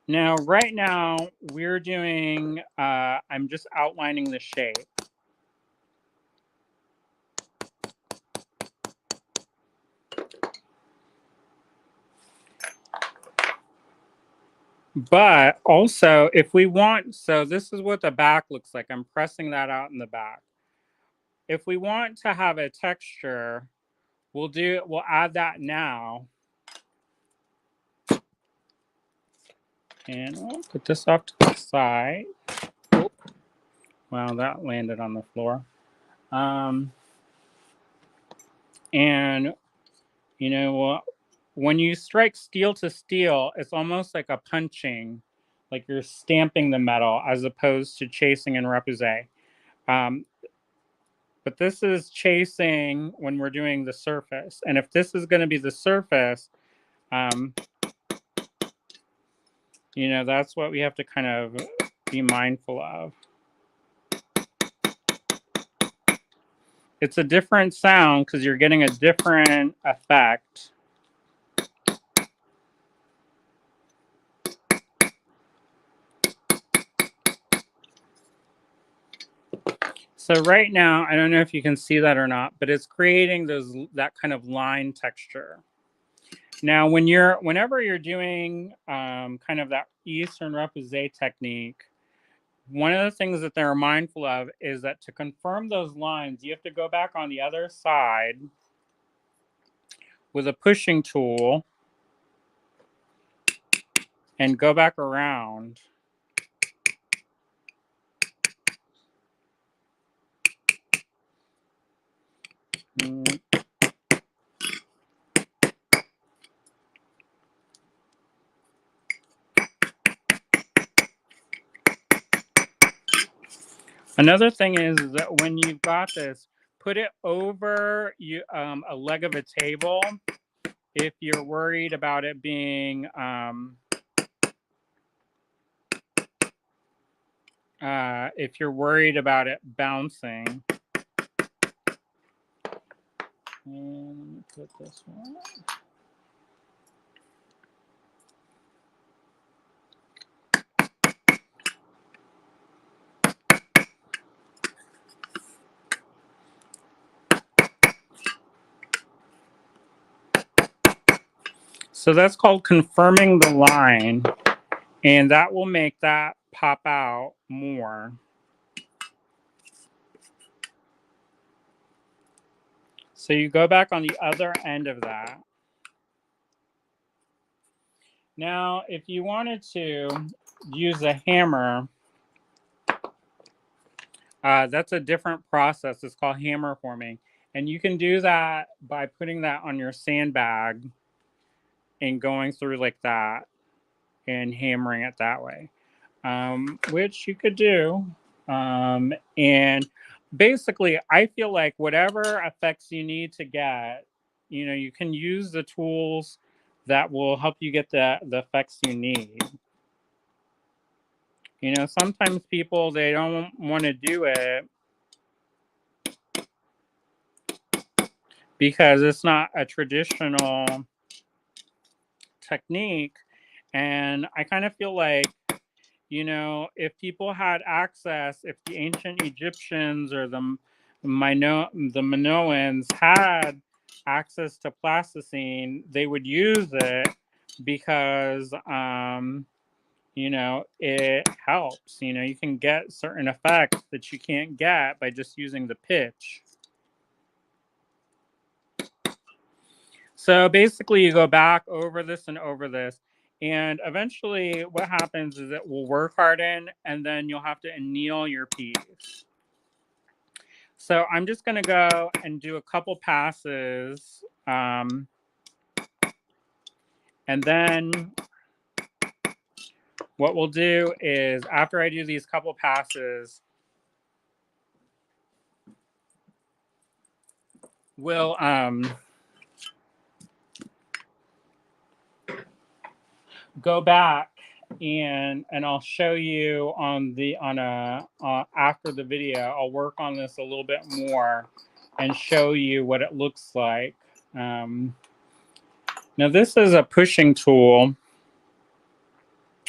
Now, right now, we're doing, I'm just outlining the shape. But also, if we want, so this is what the back looks like. I'm pressing that out in the back. If we want to have a texture, we'll add that now. And I'll put this off to the side. Oh, wow, that landed on the floor. And, you know, when you strike steel to steel, it's almost like a punching, like you're stamping the metal as opposed to chasing in repousse. But this is chasing when we're doing the surface. And if this is going to be the surface, you know, that's what we have to kind of be mindful of. It's a different sound because you're getting a different effect. So right now, I don't know if you can see that or not, but it's creating that kind of line texture. Now, whenever you're doing kind of that Eastern repousse technique, one of the things that they're mindful of is that to confirm those lines, you have to go back on the other side with a pushing tool and go back around. Another thing is that when you've got this, put it over a leg of a table if you're worried about it being if you're worried about it bouncing. And let me put this one. So that's called confirming the line, and that will make that pop out more. So you go back on the other end of that. Now, if you wanted to use a hammer, that's a different process. It's called hammer forming. And you can do that by putting that on your sandbag and going through like that and hammering it that way, which you could do. And basically, I feel like whatever effects you need to get, you know, you can use the tools that will help you get the effects you need. You know, sometimes people, they don't want to do it because it's not a traditional technique. And I kind of feel like, you know, if people had access, if the ancient Egyptians or the Minoans had access to plasticine, they would use it because, you know, it helps. You know, you can get certain effects that you can't get by just using the pitch. So basically, you go back over this and over this. And eventually what happens is it will work harden and then you'll have to anneal your piece. So I'm just going to go and do a couple passes. And then what we'll do is after I do these couple passes, we'll go back and I'll show you on after the video. I'll work on this a little bit more and show you what it looks like. Now this is a pushing tool,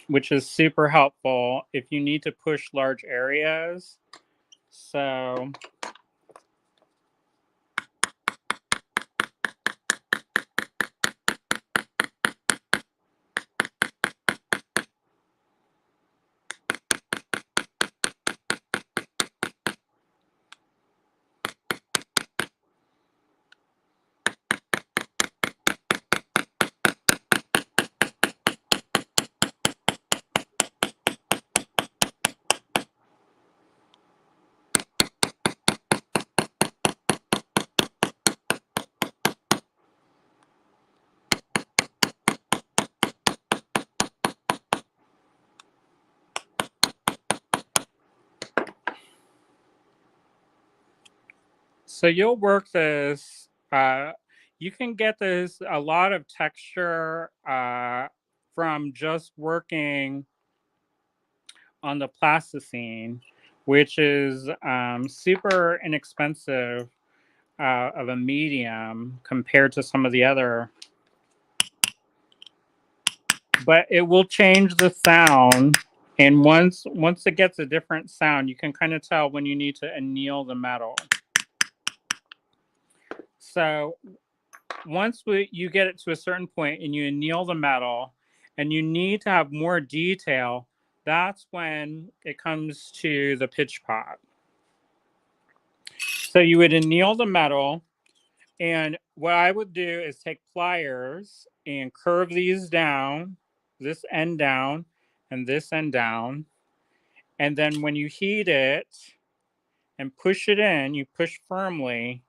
which is super helpful if you need to push large areas. So you'll work this. You can get this a lot of texture from just working on the plasticine, which is super inexpensive of a medium compared to some of the other. But it will change the sound. And once it gets a different sound, you can kind of tell when you need to anneal the metal. So once you get it to a certain point and you anneal the metal and you need to have more detail, that's when it comes to the pitch pot. So you would anneal the metal, and what I would do is take pliers and curve these down, this end down and this end down. And then when you heat it and push it in, you push firmly,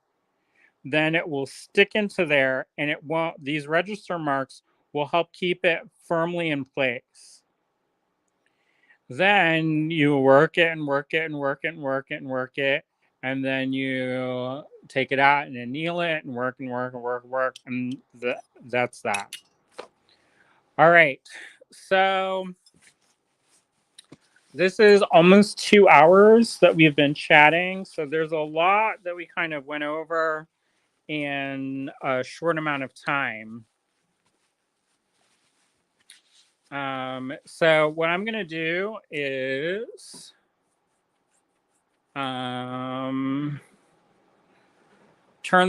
then it will stick into there, and it won't, these register marks will help keep it firmly in place. Then you work it and work it and work it and work it and work it, and then you take it out and anneal it and work and work and work and work, and that's that. All right, so this is almost 2 hours that we've been chatting, so there's a lot that we kind of went over in a short amount of time. So what I'm going to do is turn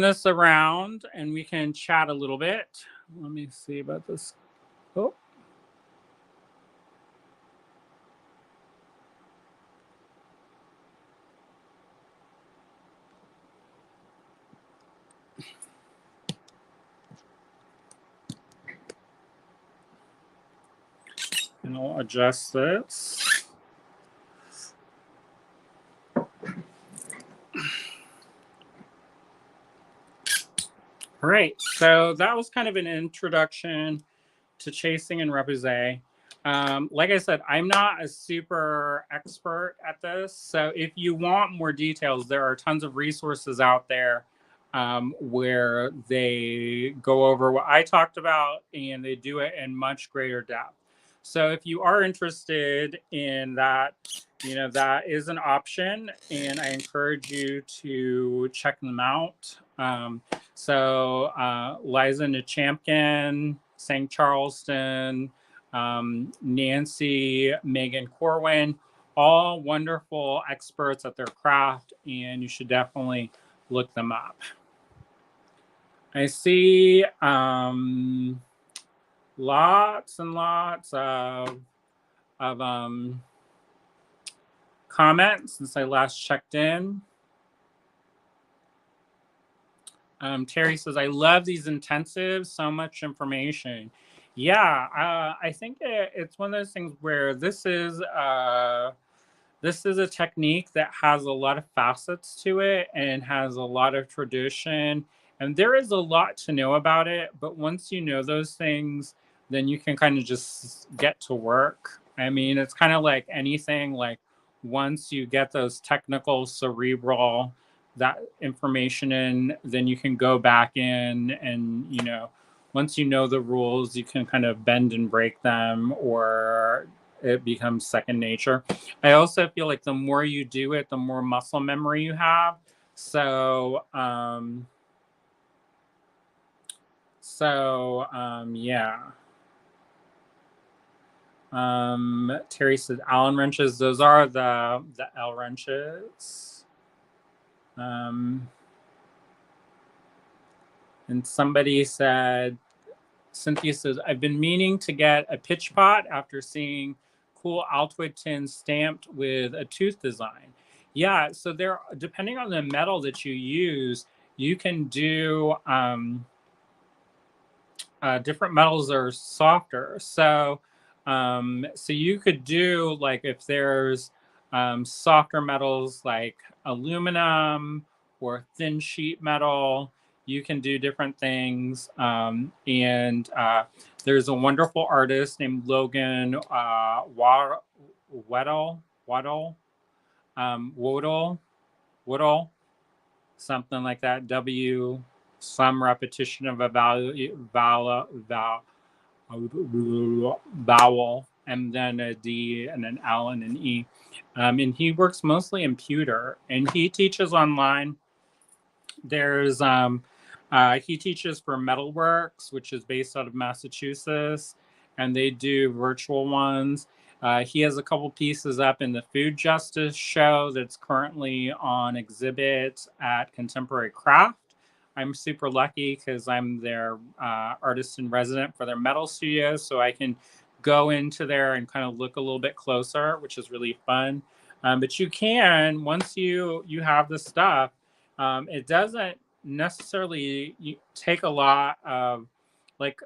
this around and we can chat a little bit. Let me see about this. Oh. And I'll adjust this. All right, so that was kind of an introduction to chasing and repousse. Like I said, I'm not a super expert at this, so if you want more details, there are tons of resources out there where they go over what I talked about, and they do it in much greater depth. So if you are interested in that, that is an option, and I encourage you to check them out. So Liza Nechampkin, St. Charleston, Nancy, Megan Corwin, all wonderful experts at their craft, and you should definitely look them up. I see lots and lots of comments since I last checked in. Terry says, I love these intensives, so much information. Yeah, I think it's one of those things where this is a technique that has a lot of facets to it and has a lot of tradition. And there is a lot to know about it. But once you know those things, then you can kind of just get to work. I mean, it's kind of like anything, like once you get those technical, cerebral, that information in, then you can go back in and, once you know the rules, you can kind of bend and break them, or it becomes second nature. I also feel like the more you do it, the more muscle memory you have. So, yeah. Terry says Allen wrenches. Those are the L wrenches. And somebody said, Cynthia says, I've been meaning to get a pitch pot after seeing cool Altoid tins stamped with a tooth design. Yeah, so there, depending on the metal that you use, you can do different metals are softer. So, so you could do, like, if there's softer metals like aluminum or thin sheet metal, you can do different things. And there's a wonderful artist named Logan Woodall, something like that. Some repetition of a vowel, and then a D and an L and an E. And he works mostly in pewter, and he teaches online. There's he teaches for Metalworks, which is based out of Massachusetts, and they do virtual ones. He has a couple pieces up in the Food Justice show that's currently on exhibit at Contemporary Craft. I'm super lucky because I'm their artist in resident for their metal studio, so I can go into there and kind of look a little bit closer, which is really fun. But you can, once you have the stuff, it doesn't necessarily take a lot of, like,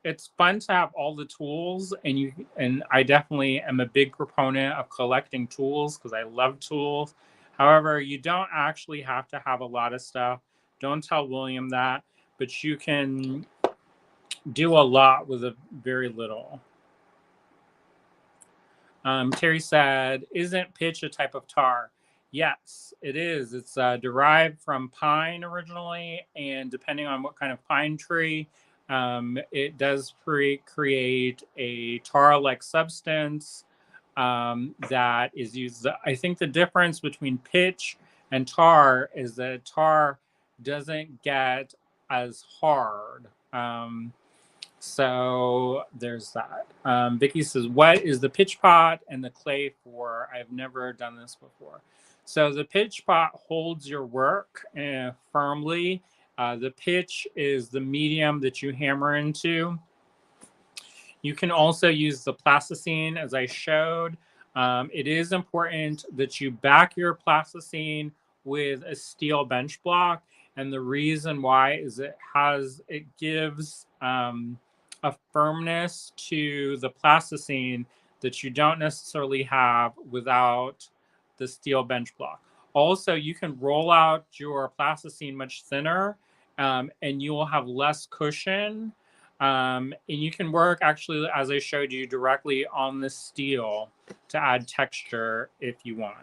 it's fun to have all the tools, and I definitely am a big proponent of collecting tools because I love tools. However, you don't actually have to have a lot of stuff. Don't tell William that, but you can do a lot with a very little. Terry said, isn't pitch a type of tar? Yes, it is. It's derived from pine originally, and depending on what kind of pine tree, it does create a tar-like substance that is used. I think the difference between pitch and tar is that tar doesn't get as hard. So there's that. Vicky says, what is the pitch pot and the clay for? I've never done this before. So the pitch pot holds your work firmly. The pitch is the medium that you hammer into. You can also use the plasticine, as I showed. It is important that you back your plasticine with a steel bench block. And the reason why is it gives a firmness to the plasticine that you don't necessarily have without the steel bench block. Also, you can roll out your plasticine much thinner, and you will have less cushion. And you can work, actually, as I showed you, directly on the steel to add texture if you want.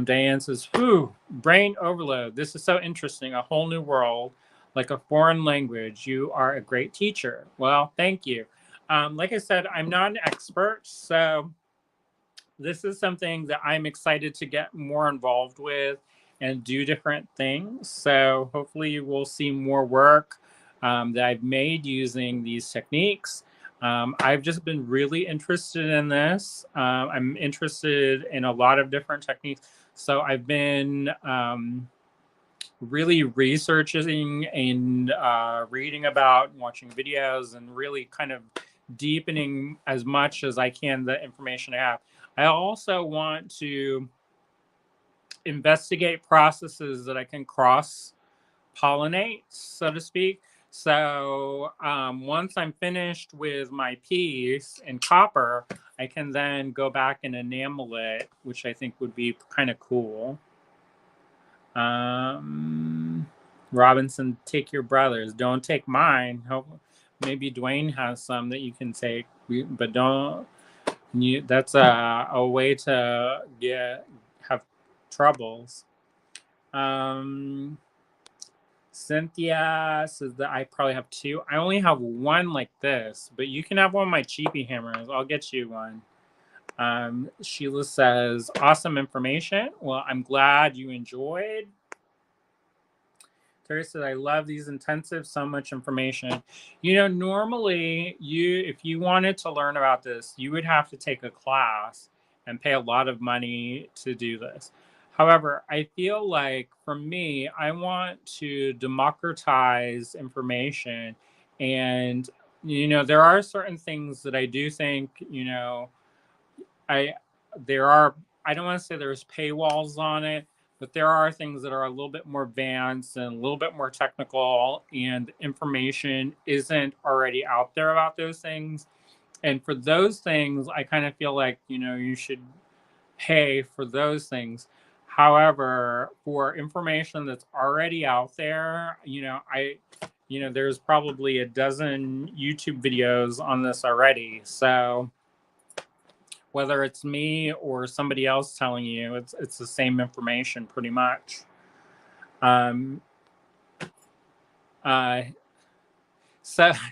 Diane says, whew, brain overload. This is so interesting. A whole new world, like a foreign language. You are a great teacher. Well, thank you. Like I said, I'm not an expert, so this is something that I'm excited to get more involved with and do different things. So hopefully you will see more work that I've made using these techniques. I've just been really interested in this. I'm interested in a lot of different techniques. So I've been really researching and reading about and watching videos and really kind of deepening as much as I can the information I have. I also want to investigate processes that I can cross pollinate, so to speak. So once I'm finished with my piece in copper, I can then go back and enamel it, which I think would be kind of cool. Robinson, take your brother's. Don't take mine. Maybe Dwayne has some that you can take, but don't. That's a way to have troubles. Cynthia says that I probably have 2. I only have 1 like this, but you can have one of my cheapy hammers. I'll get you one. Sheila says, awesome information. Well, I'm glad you enjoyed. Terry said, I love these intensive, so much information. Normally if you wanted to learn about this, you would have to take a class and pay a lot of money to do this. However, I feel like for me, I want to democratize information. And, there are certain things that I do think, I there are I don't want to say there's paywalls on it, but there are things that are a little bit more advanced and a little bit more technical, and information isn't already out there about those things. And for those things, I kind of feel like, you should pay for those things. However, for information that's already out there, there's probably a dozen YouTube videos on this already. So whether it's me or somebody else telling you, it's the same information pretty much. So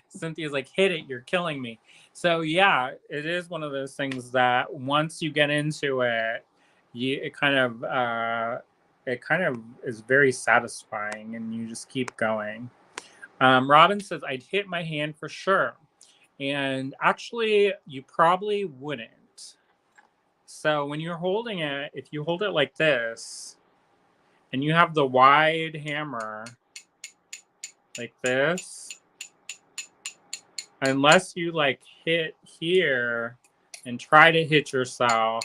Cynthia's like, hit it, you're killing me. So yeah, it is one of those things that once you get into it, it kind of is very satisfying, and you just keep going. Robin says, I'd hit my hand for sure. And actually, you probably wouldn't. So when you're holding it, if you hold it like this, and you have the wide hammer like this, unless you like hit here and try to hit yourself,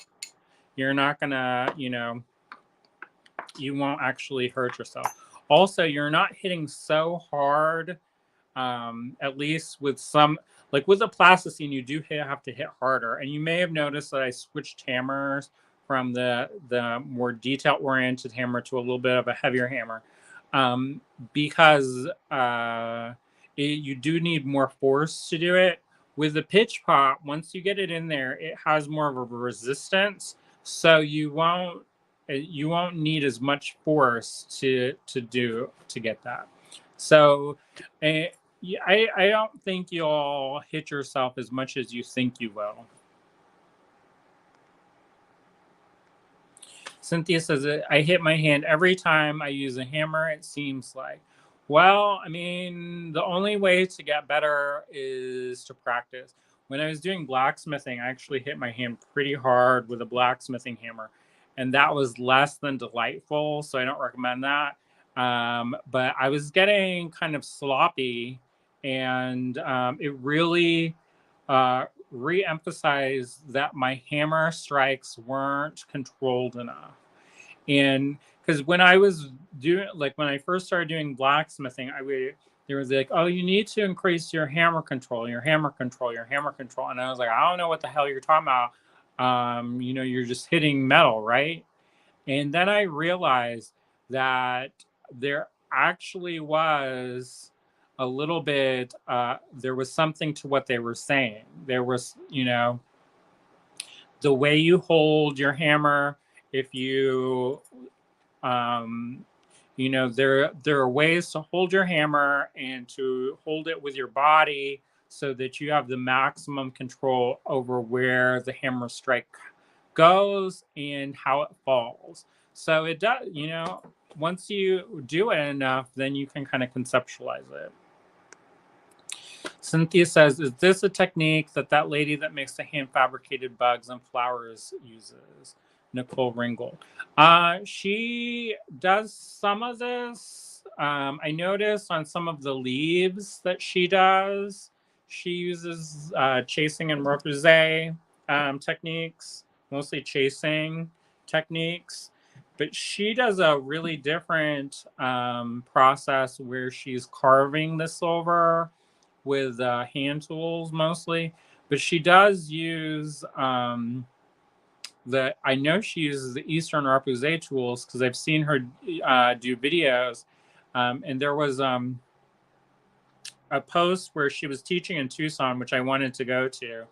you're not gonna, you won't actually hurt yourself. Also, you're not hitting so hard, at least with some, like with the plasticine, you do have to hit harder. And you may have noticed that I switched hammers from the more detail-oriented hammer to a little bit of a heavier hammer, because you do need more force to do it. With the pitch pot, once you get it in there, it has more of a resistance, so you won't need as much force to get that. So I don't think you'll hit yourself as much as you think you will. Cynthia says, I hit my hand every time I use a hammer, it seems like. Well, I mean, the only way to get better is to practice. When I was doing blacksmithing, I actually hit my hand pretty hard with a blacksmithing hammer, and that was less than delightful, so I don't recommend that. But I was getting kind of sloppy, and it really re-emphasized that my hammer strikes weren't controlled enough. And because when I was doing, like when I first started doing blacksmithing, there was like, oh, you need to increase your hammer control, your hammer control, your hammer control. And I was like, I don't know what the hell you're talking about. You're just hitting metal, right? And then I realized that there actually was a little bit, there was something to what they were saying. There was, the way you hold your hammer, if you, there are ways to hold your hammer and to hold it with your body so that you have the maximum control over where the hammer strike goes and how it falls. So it does, once you do it enough, then you can kind of conceptualize it. Cynthia says, is this a technique that lady that makes the hand fabricated bugs and flowers uses? Nicole Ringgold. She does some of this. I noticed on some of the leaves that she does, she uses chasing and repousse techniques, mostly chasing techniques. But she does a really different process where she's carving the silver with hand tools mostly. But she does use I know she uses the Eastern repousse tools because I've seen her do videos. And there was a post where she was teaching in Tucson, which I wanted to go to.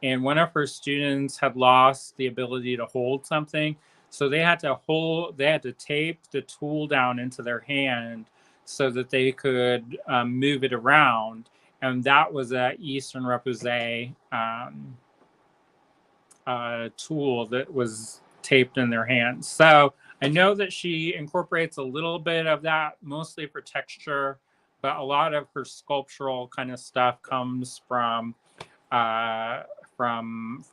And one of her students had lost the ability to hold something. So they had to tape the tool down into their hand so that they could move it around. And that was a Eastern Repousse tool that was taped in their hands. So I know that she incorporates a little bit of that, mostly for texture, but a lot of her sculptural kind of stuff comes from uh, from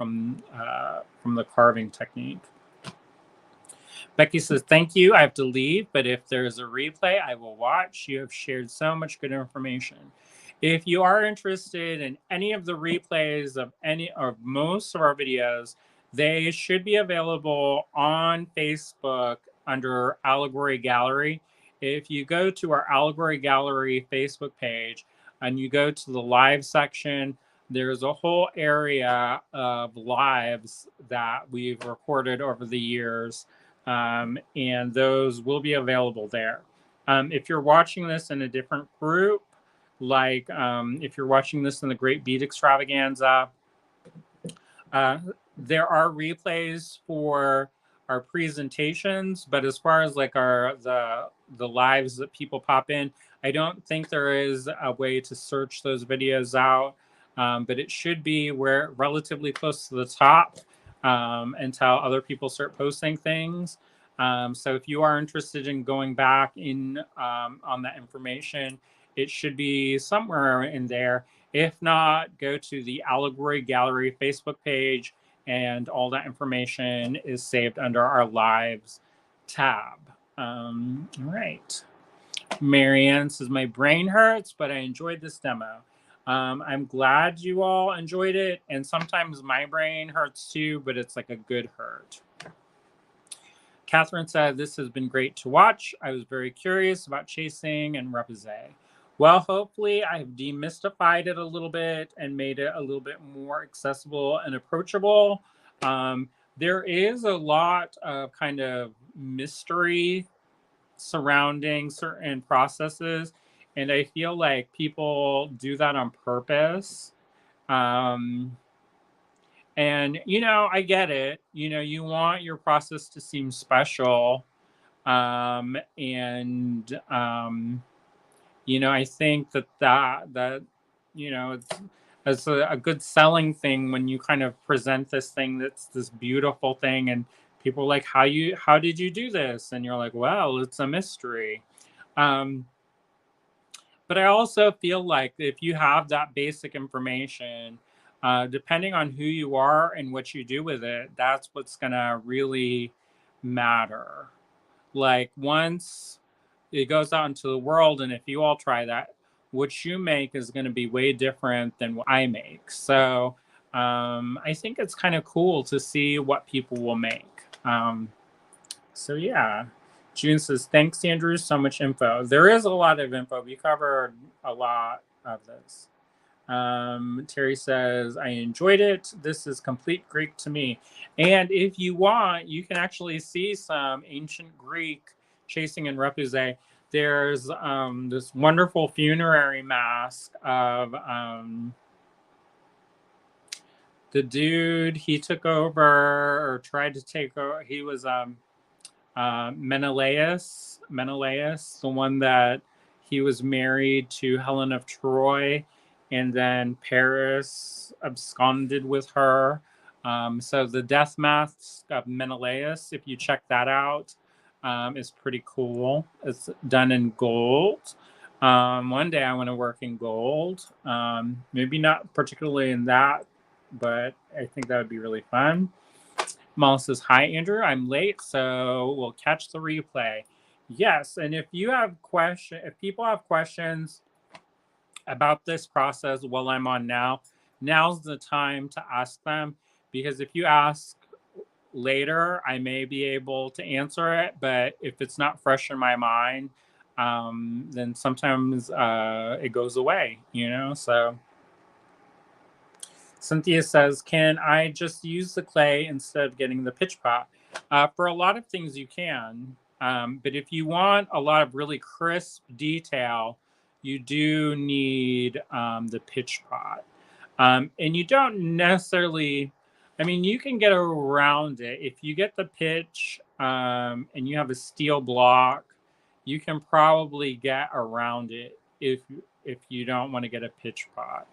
the carving technique. Becky says, thank you. I have to leave, but if there's a replay, I will watch. You have shared so much good information. If you are interested in any of the replays of any or most of our videos, they should be available on Facebook under Allegory Gallery. If you go to our Allegory Gallery Facebook page and you go to the live section, there's a whole area of lives that we've recorded over the years. And those will be available there. If you're watching this in a different group, like if you're watching this in the Great Beat Extravaganza, there are replays for our presentations, but as far as like the lives that people pop in, I don't think there is a way to search those videos out, but it should be where relatively close to the top until other people start posting things. So if you are interested in going back in on that information, it should be somewhere in there. If not, go to the Allegory Gallery Facebook page, and all that information is saved under our Lives tab. All right. Marianne says, my brain hurts, but I enjoyed this demo. I'm glad you all enjoyed it. And sometimes my brain hurts too, but it's like a good hurt. Catherine said, this has been great to watch. I was very curious about chasing and repousse. Well, hopefully I've demystified it a little bit and made it a little bit more accessible and approachable. There is a lot of kind of mystery surrounding certain processes, and I feel like people do that on purpose. And, you know, I get it. You know, you want your process to seem special. You know, I think that you know, it's a good selling thing when you kind of present this thing that's this beautiful thing, and people are like, how did you do this? And you're like, well, it's a mystery. But I also feel like if you have that basic information, depending on who you are and what you do with it, that's what's gonna really matter. Like once it goes out into the world, and if you all try that, what you make is going to be way different than what I make. So I think it's kind of cool to see what people will make. So yeah, June says, thanks, Andrew, so much info. There is a lot of info. We covered a lot of this. Terry says, I enjoyed it. This is complete Greek to me. And if you want, you can actually see some ancient Greek chasing and repousse. There's this wonderful funerary mask of the dude he took over or tried to take over. He was Menelaus, the one that he was married to Helen of Troy, and then Paris absconded with her. So the death mask of Menelaus, if you check that out, is pretty cool. It's done in gold. One day I want to work in gold. Maybe not particularly in that, but I think that would be really fun. Molly says, hi, Andrew. I'm late, so we'll catch the replay. Yes, and if you have if people have questions about this process while I'm on now, now's the time to ask them, because if you ask later, I may be able to answer it, but if it's not fresh in my mind, then sometimes it goes away, you know, so. Cynthia says, can I just use the clay instead of getting the pitch pot? For a lot of things you can, but if you want a lot of really crisp detail, you do need the pitch pot. And you don't necessarily, I mean, you can get around it. If you get the pitch and you have a steel block, you can probably get around it if you don't want to get a pitch pot.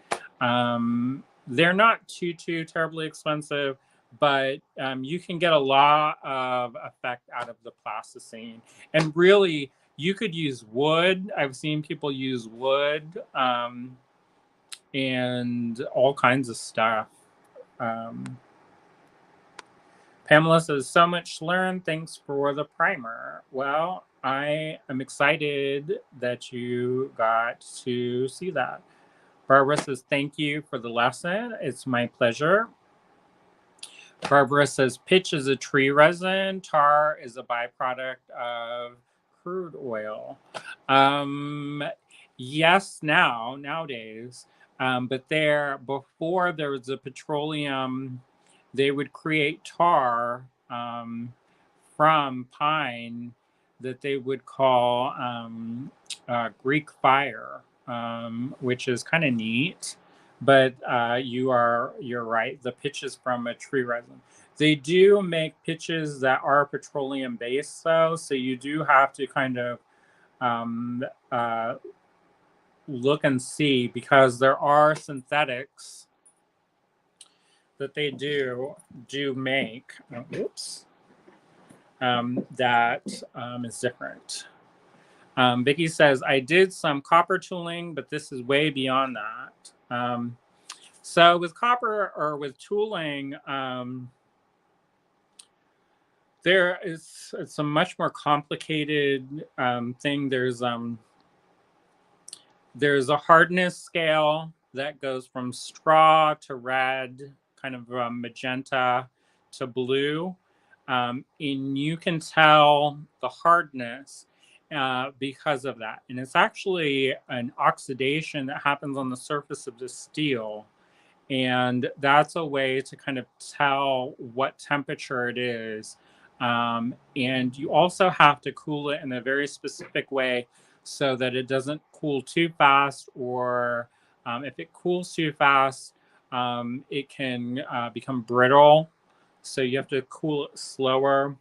They're not too terribly expensive, but you can get a lot of effect out of the plasticine. And really, you could use wood. I've seen people use wood and all kinds of stuff. Pamela says, so much to learn. Thanks for the primer. Well, I am excited that you got to see that. Barbara says, thank you for the lesson. It's my pleasure. Barbara says, pitch is a tree resin. Tar is a byproduct of crude oil. Yes, nowadays. But before there was a petroleum, they would create tar from pine that they would call Greek fire, which is kind of neat. But you're right. The pitch is from a tree resin. They do make pitches that are petroleum based, though, so you do have to kind of look and see, because there are synthetics that they do make. Oops. That is different. Vicky says, I did some copper tooling, but this is way beyond that. So with copper or with tooling, it's a much more complicated thing. There's a hardness scale that goes from straw to red, kind of magenta to blue. And you can tell the hardness because of that. And it's actually an oxidation that happens on the surface of the steel. And that's a way to kind of tell what temperature it is. And you also have to cool it in a very specific way so that it doesn't cool too fast, or if it cools too fast, it can become brittle. So you have to cool it slower.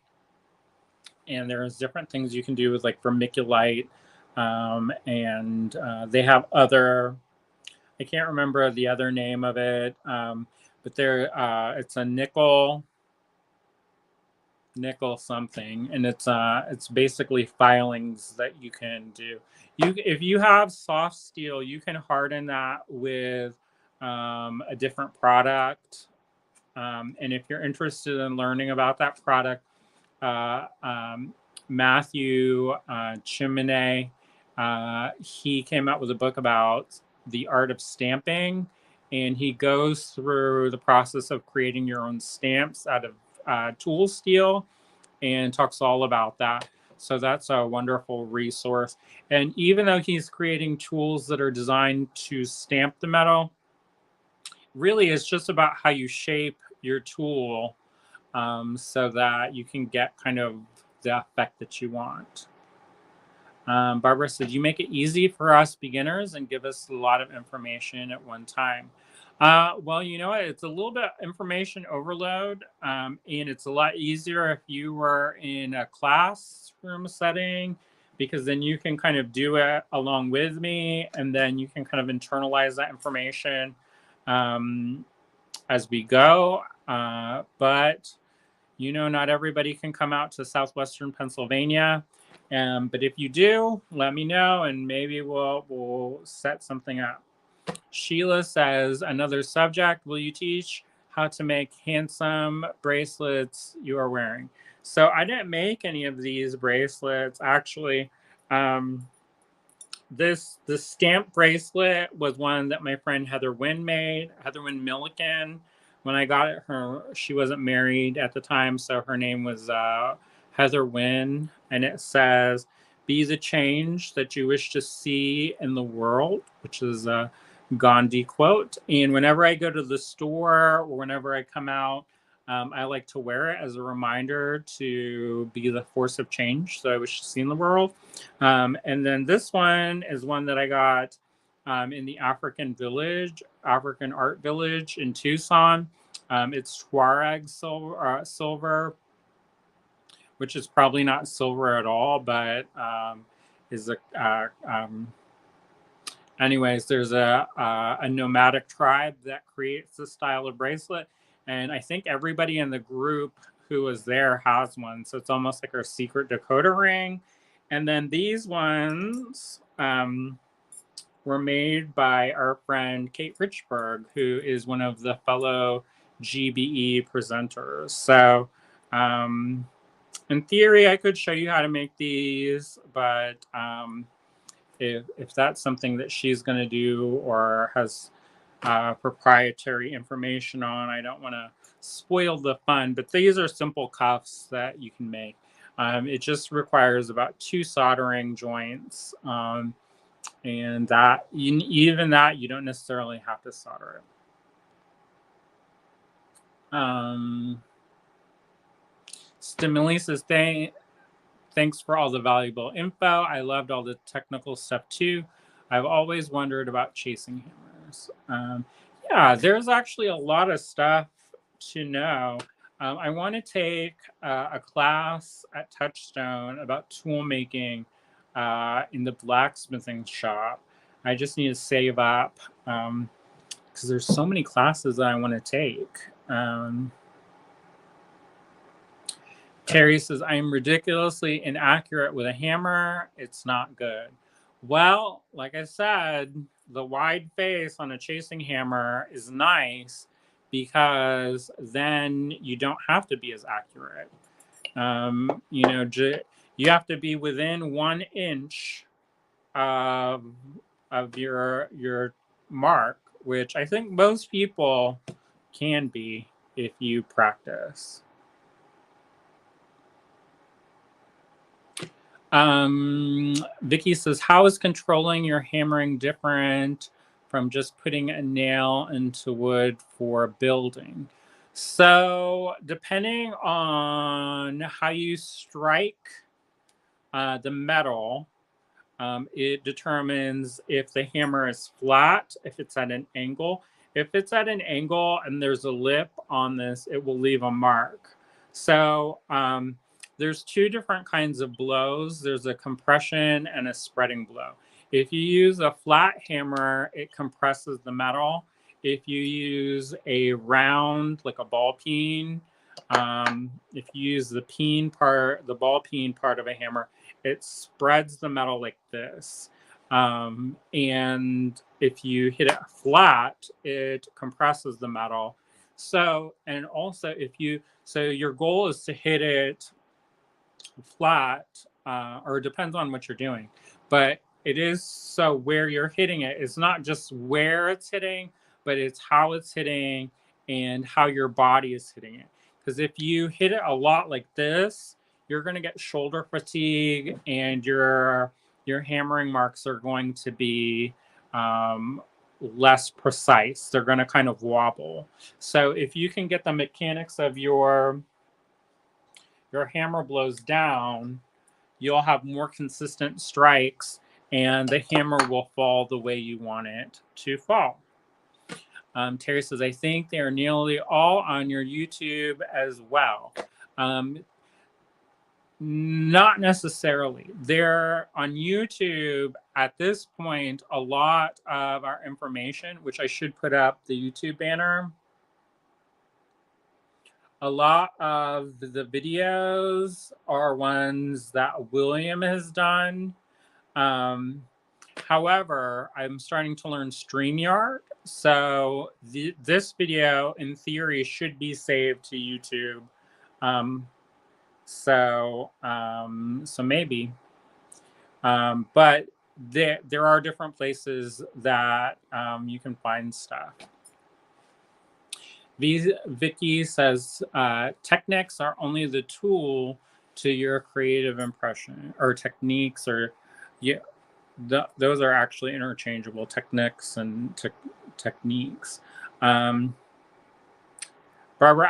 And there's different things you can do with like vermiculite. And they have other, I can't remember the other name of it, but it's a nickel something, and it's basically filings that you can do. If you have soft steel, you can harden that with a different product. And if you're interested in learning about that product, Matthew Chimene, he came out with a book about the art of stamping, and he goes through the process of creating your own stamps out of tool steel and talks all about that. So that's a wonderful resource. And even though he's creating tools that are designed to stamp the metal, really it's just about how you shape your tool so that you can get kind of the effect that you want. Barbara said, you make it easy for us beginners and give us a lot of information at one time. Well, you know what? It's a little bit information overload, and it's a lot easier if you were in a classroom setting, because then you can kind of do it along with me, and then you can kind of internalize that information as we go. But, you know, not everybody can come out to Southwestern Pennsylvania. But if you do, let me know, and maybe we'll set something up. Sheila says, another subject, will you teach how to make handsome bracelets you are wearing? So I didn't make any of these bracelets. Actually, this stamp bracelet was one that my friend Heather Wynn made, Heather Wynn Milliken. When I got it, she wasn't married at the time, so her name was Heather Wynn, and it says, be the change that you wish to see in the world, which is a Gandhi quote. And whenever I go to the store or whenever I come out, I like to wear it as a reminder to be the force of change that I wish to see in the world. And then this one is one that I got in the African Art Village in Tucson. It's Tuareg silver, which is probably not silver at all, but is anyways, there's a nomadic tribe that creates this style of bracelet, and I think everybody in the group who was there has one. So it's almost like our secret decoder ring. And then these ones were made by our friend Kate Richburg, who is one of the fellow GBE presenters. So in theory, I could show you how to make these, but if that's something that she's going to do or has proprietary information on, I don't want to spoil the fun. But these are simple cuffs that you can make. It just requires about 2 soldering joints, and that even that you don't necessarily have to solder it. Stimuli says, thanks for all the valuable info. I loved all the technical stuff too. I've always wondered about chasing hammers. Yeah, there's actually a lot of stuff to know. I want to take a class at Touchstone about tool making in the blacksmithing shop. I just need to save up because there's so many classes that I want to take. Terry says, I am ridiculously inaccurate with a hammer. It's not good. Well, like I said, the wide face on a chasing hammer is nice because then you don't have to be as accurate. You know, you have to be within 1 inch of your mark, which I think most people can be if you practice. Vicky says, how is controlling your hammering different from just putting a nail into wood for building? So depending on how you strike the metal, it determines if the hammer is flat, if it's at an angle. If it's at an angle and there's a lip on this, it will leave a mark. So there's 2 different kinds of blows. There's a compression and a spreading blow. If you use a flat hammer, it compresses the metal. If you use a round, like a ball peen, if you use the ball peen part of a hammer, it spreads the metal like this. And if you hit it flat, it compresses the metal. So, and also so your goal is to hit it flat, or it depends on what you're doing, but it is so where you're hitting it, it's not just where it's hitting, but it's how it's hitting and how your body is hitting it. Because if you hit it a lot like this, you're going to get shoulder fatigue, and your hammering marks are going to be less precise. They're going to kind of wobble. So if you can get the mechanics of your hammer blows down, you'll have more consistent strikes, and the hammer will fall the way you want it to fall. Terry says, I think they are nearly all on your YouTube as well. Not necessarily. They're on YouTube at this point. A lot of our information, which I should put up the YouTube banner, a lot of the videos are ones that William has done. However, I'm starting to learn StreamYard. So this video, in theory, should be saved to YouTube. So maybe. But there are different places that you can find stuff. Vicky says, techniques are only the tool to your creative impression, or techniques, or those are actually interchangeable, techniques and techniques. Barbara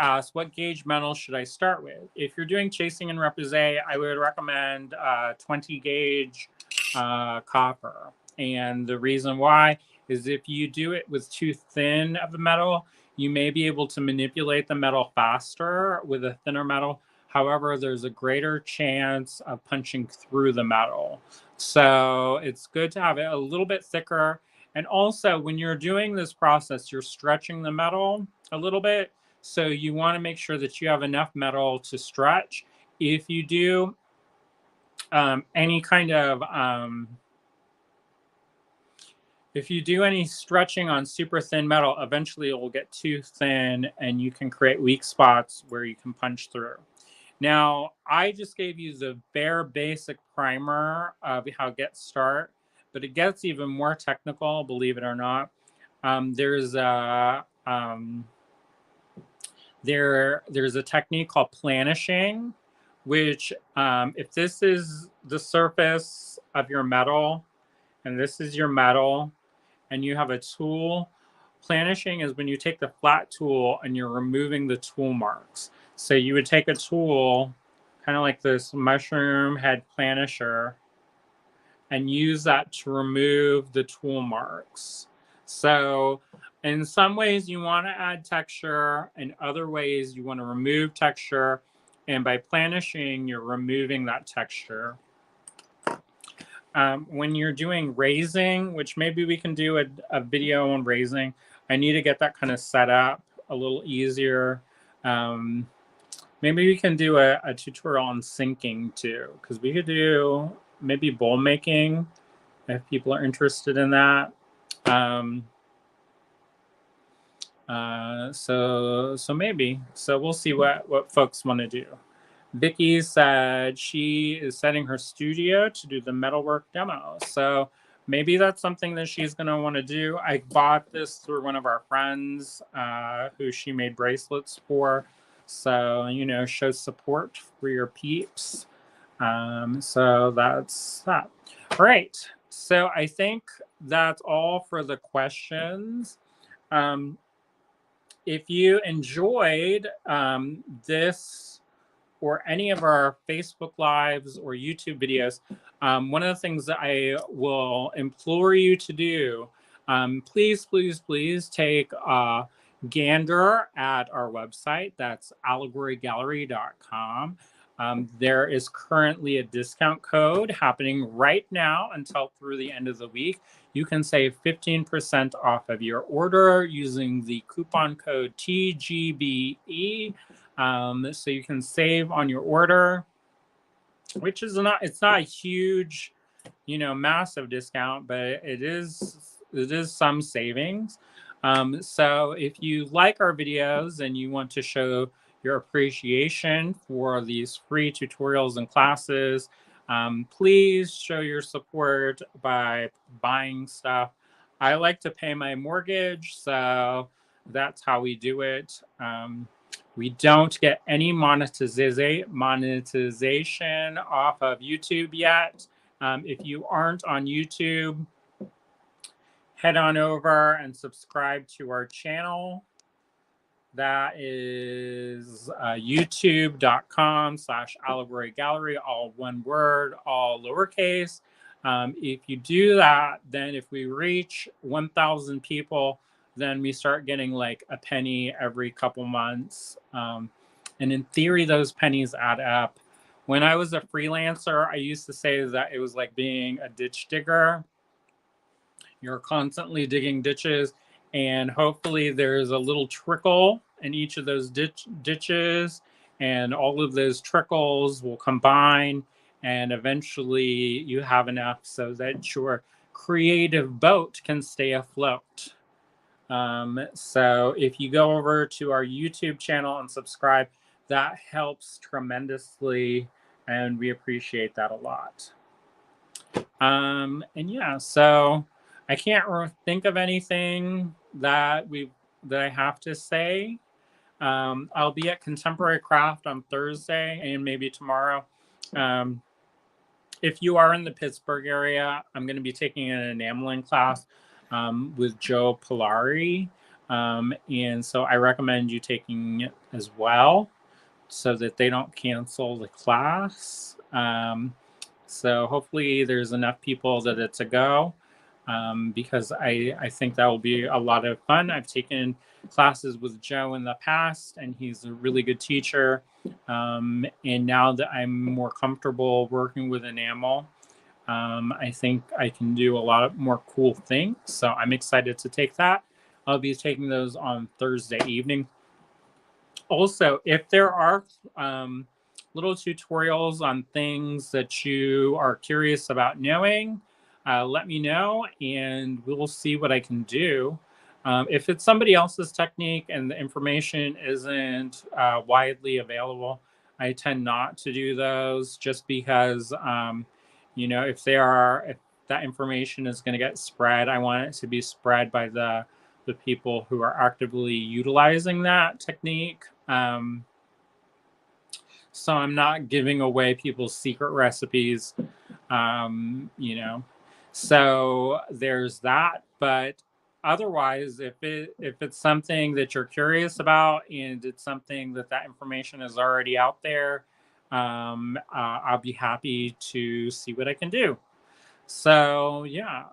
asks, what gauge metal should I start with? If you're doing chasing and repousse, I would recommend 20 gauge copper. And the reason why is if you do it with too thin of a metal, you may be able to manipulate the metal faster with a thinner metal. However, there's a greater chance of punching through the metal. So it's good to have it a little bit thicker. And also, when you're doing this process, you're stretching the metal a little bit. So you want to make sure that you have enough metal to stretch. If you do any kind of if you do any stretching on super thin metal, eventually it will get too thin and you can create weak spots where you can punch through. Now, I just gave you the bare basic primer of how to get start, but it gets even more technical, believe it or not. There's a technique called planishing, which if this is the surface of your metal and this is your metal, and you have a tool, planishing is when you take the flat tool and you're removing the tool marks. So you would take a tool, kind of like this mushroom head planisher, and use that to remove the tool marks. So in some ways you want to add texture, in other ways you want to remove texture, and by planishing, you're removing that texture. When you're doing raising, which maybe we can do a video on raising, I need to get that kind of set up a little easier. Maybe we can do a tutorial on sinking too, because we could do maybe bowl making if people are interested in that. So maybe. So we'll see what folks want to do. Vicky said she is setting her studio to do the metalwork demo. So maybe that's something that she's going to want to do. I bought this through one of our friends who she made bracelets for. So, you know, show support for your peeps. So that's that. All right. So I think that's all for the questions. If you enjoyed this or any of our Facebook Lives or YouTube videos, one of the things that I will implore you to do, please, please, please take a gander at our website. That's allegorygallery.com. There is currently a discount code happening right now until through the end of the week. You can save 15% off of your order using the coupon code TGBE. So you can save on your order, which is it's not a huge, you know, massive discount, but it is some savings. So if you like our videos and you want to show your appreciation for these free tutorials and classes, please show your support by buying stuff. I like to pay my mortgage, so that's how we do it. We don't get any monetization off of YouTube yet. If you aren't on YouTube, head on over and subscribe to our channel. That is youtube.com/Allegory Gallery, all one word, all lowercase. If you do that, then if we reach 1,000 people, then we start getting like a penny every couple months. And in theory, those pennies add up. When I was a freelancer, I used to say that it was like being a ditch digger. You're constantly digging ditches, and hopefully there's a little trickle in each of those ditches, and all of those trickles will combine, and eventually you have enough so that your creative boat can stay afloat. So if you go over to our YouTube channel and subscribe, that helps tremendously, and we appreciate that a lot. And yeah, so I can't think of anything that I have to say. I'll be at Contemporary Craft on Thursday and maybe tomorrow. If you are in the Pittsburgh area, I'm going to be taking an enameling class with Joe Polari. And so I recommend you taking it as well so that they don't cancel the class. So hopefully there's enough people that it's a go. because I think that will be a lot of fun. I've taken classes with Joe in the past, and he's a really good teacher. And now that I'm more comfortable working with enamel, I think I can do a lot of more cool things. So I'm excited to take that. I'll be taking those on Thursday evening. Also, if there are little tutorials on things that you are curious about knowing, let me know and we'll see what I can do. If it's somebody else's technique and the information isn't widely available, I tend not to do those just because, if that information is going to get spread, I want it to be spread by the people who are actively utilizing that technique. So I'm not giving away people's secret recipes, um, you know. So there's that. But otherwise, if it's something that you're curious about and it's something that information is already out there, I'll be happy to see what I can do. So yeah,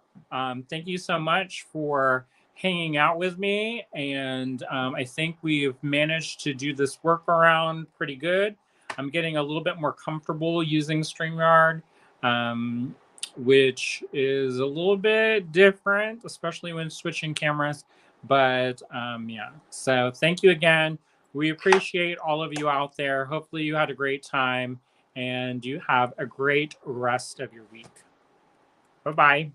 thank you so much for hanging out with me, and I think we've managed to do this workaround pretty good. I'm getting a little bit more comfortable using StreamYard, um, which is a little bit different, especially when switching cameras. But yeah, so thank you again. We appreciate all of you out there. Hopefully, you had a great time and you have a great rest of your week. Bye bye.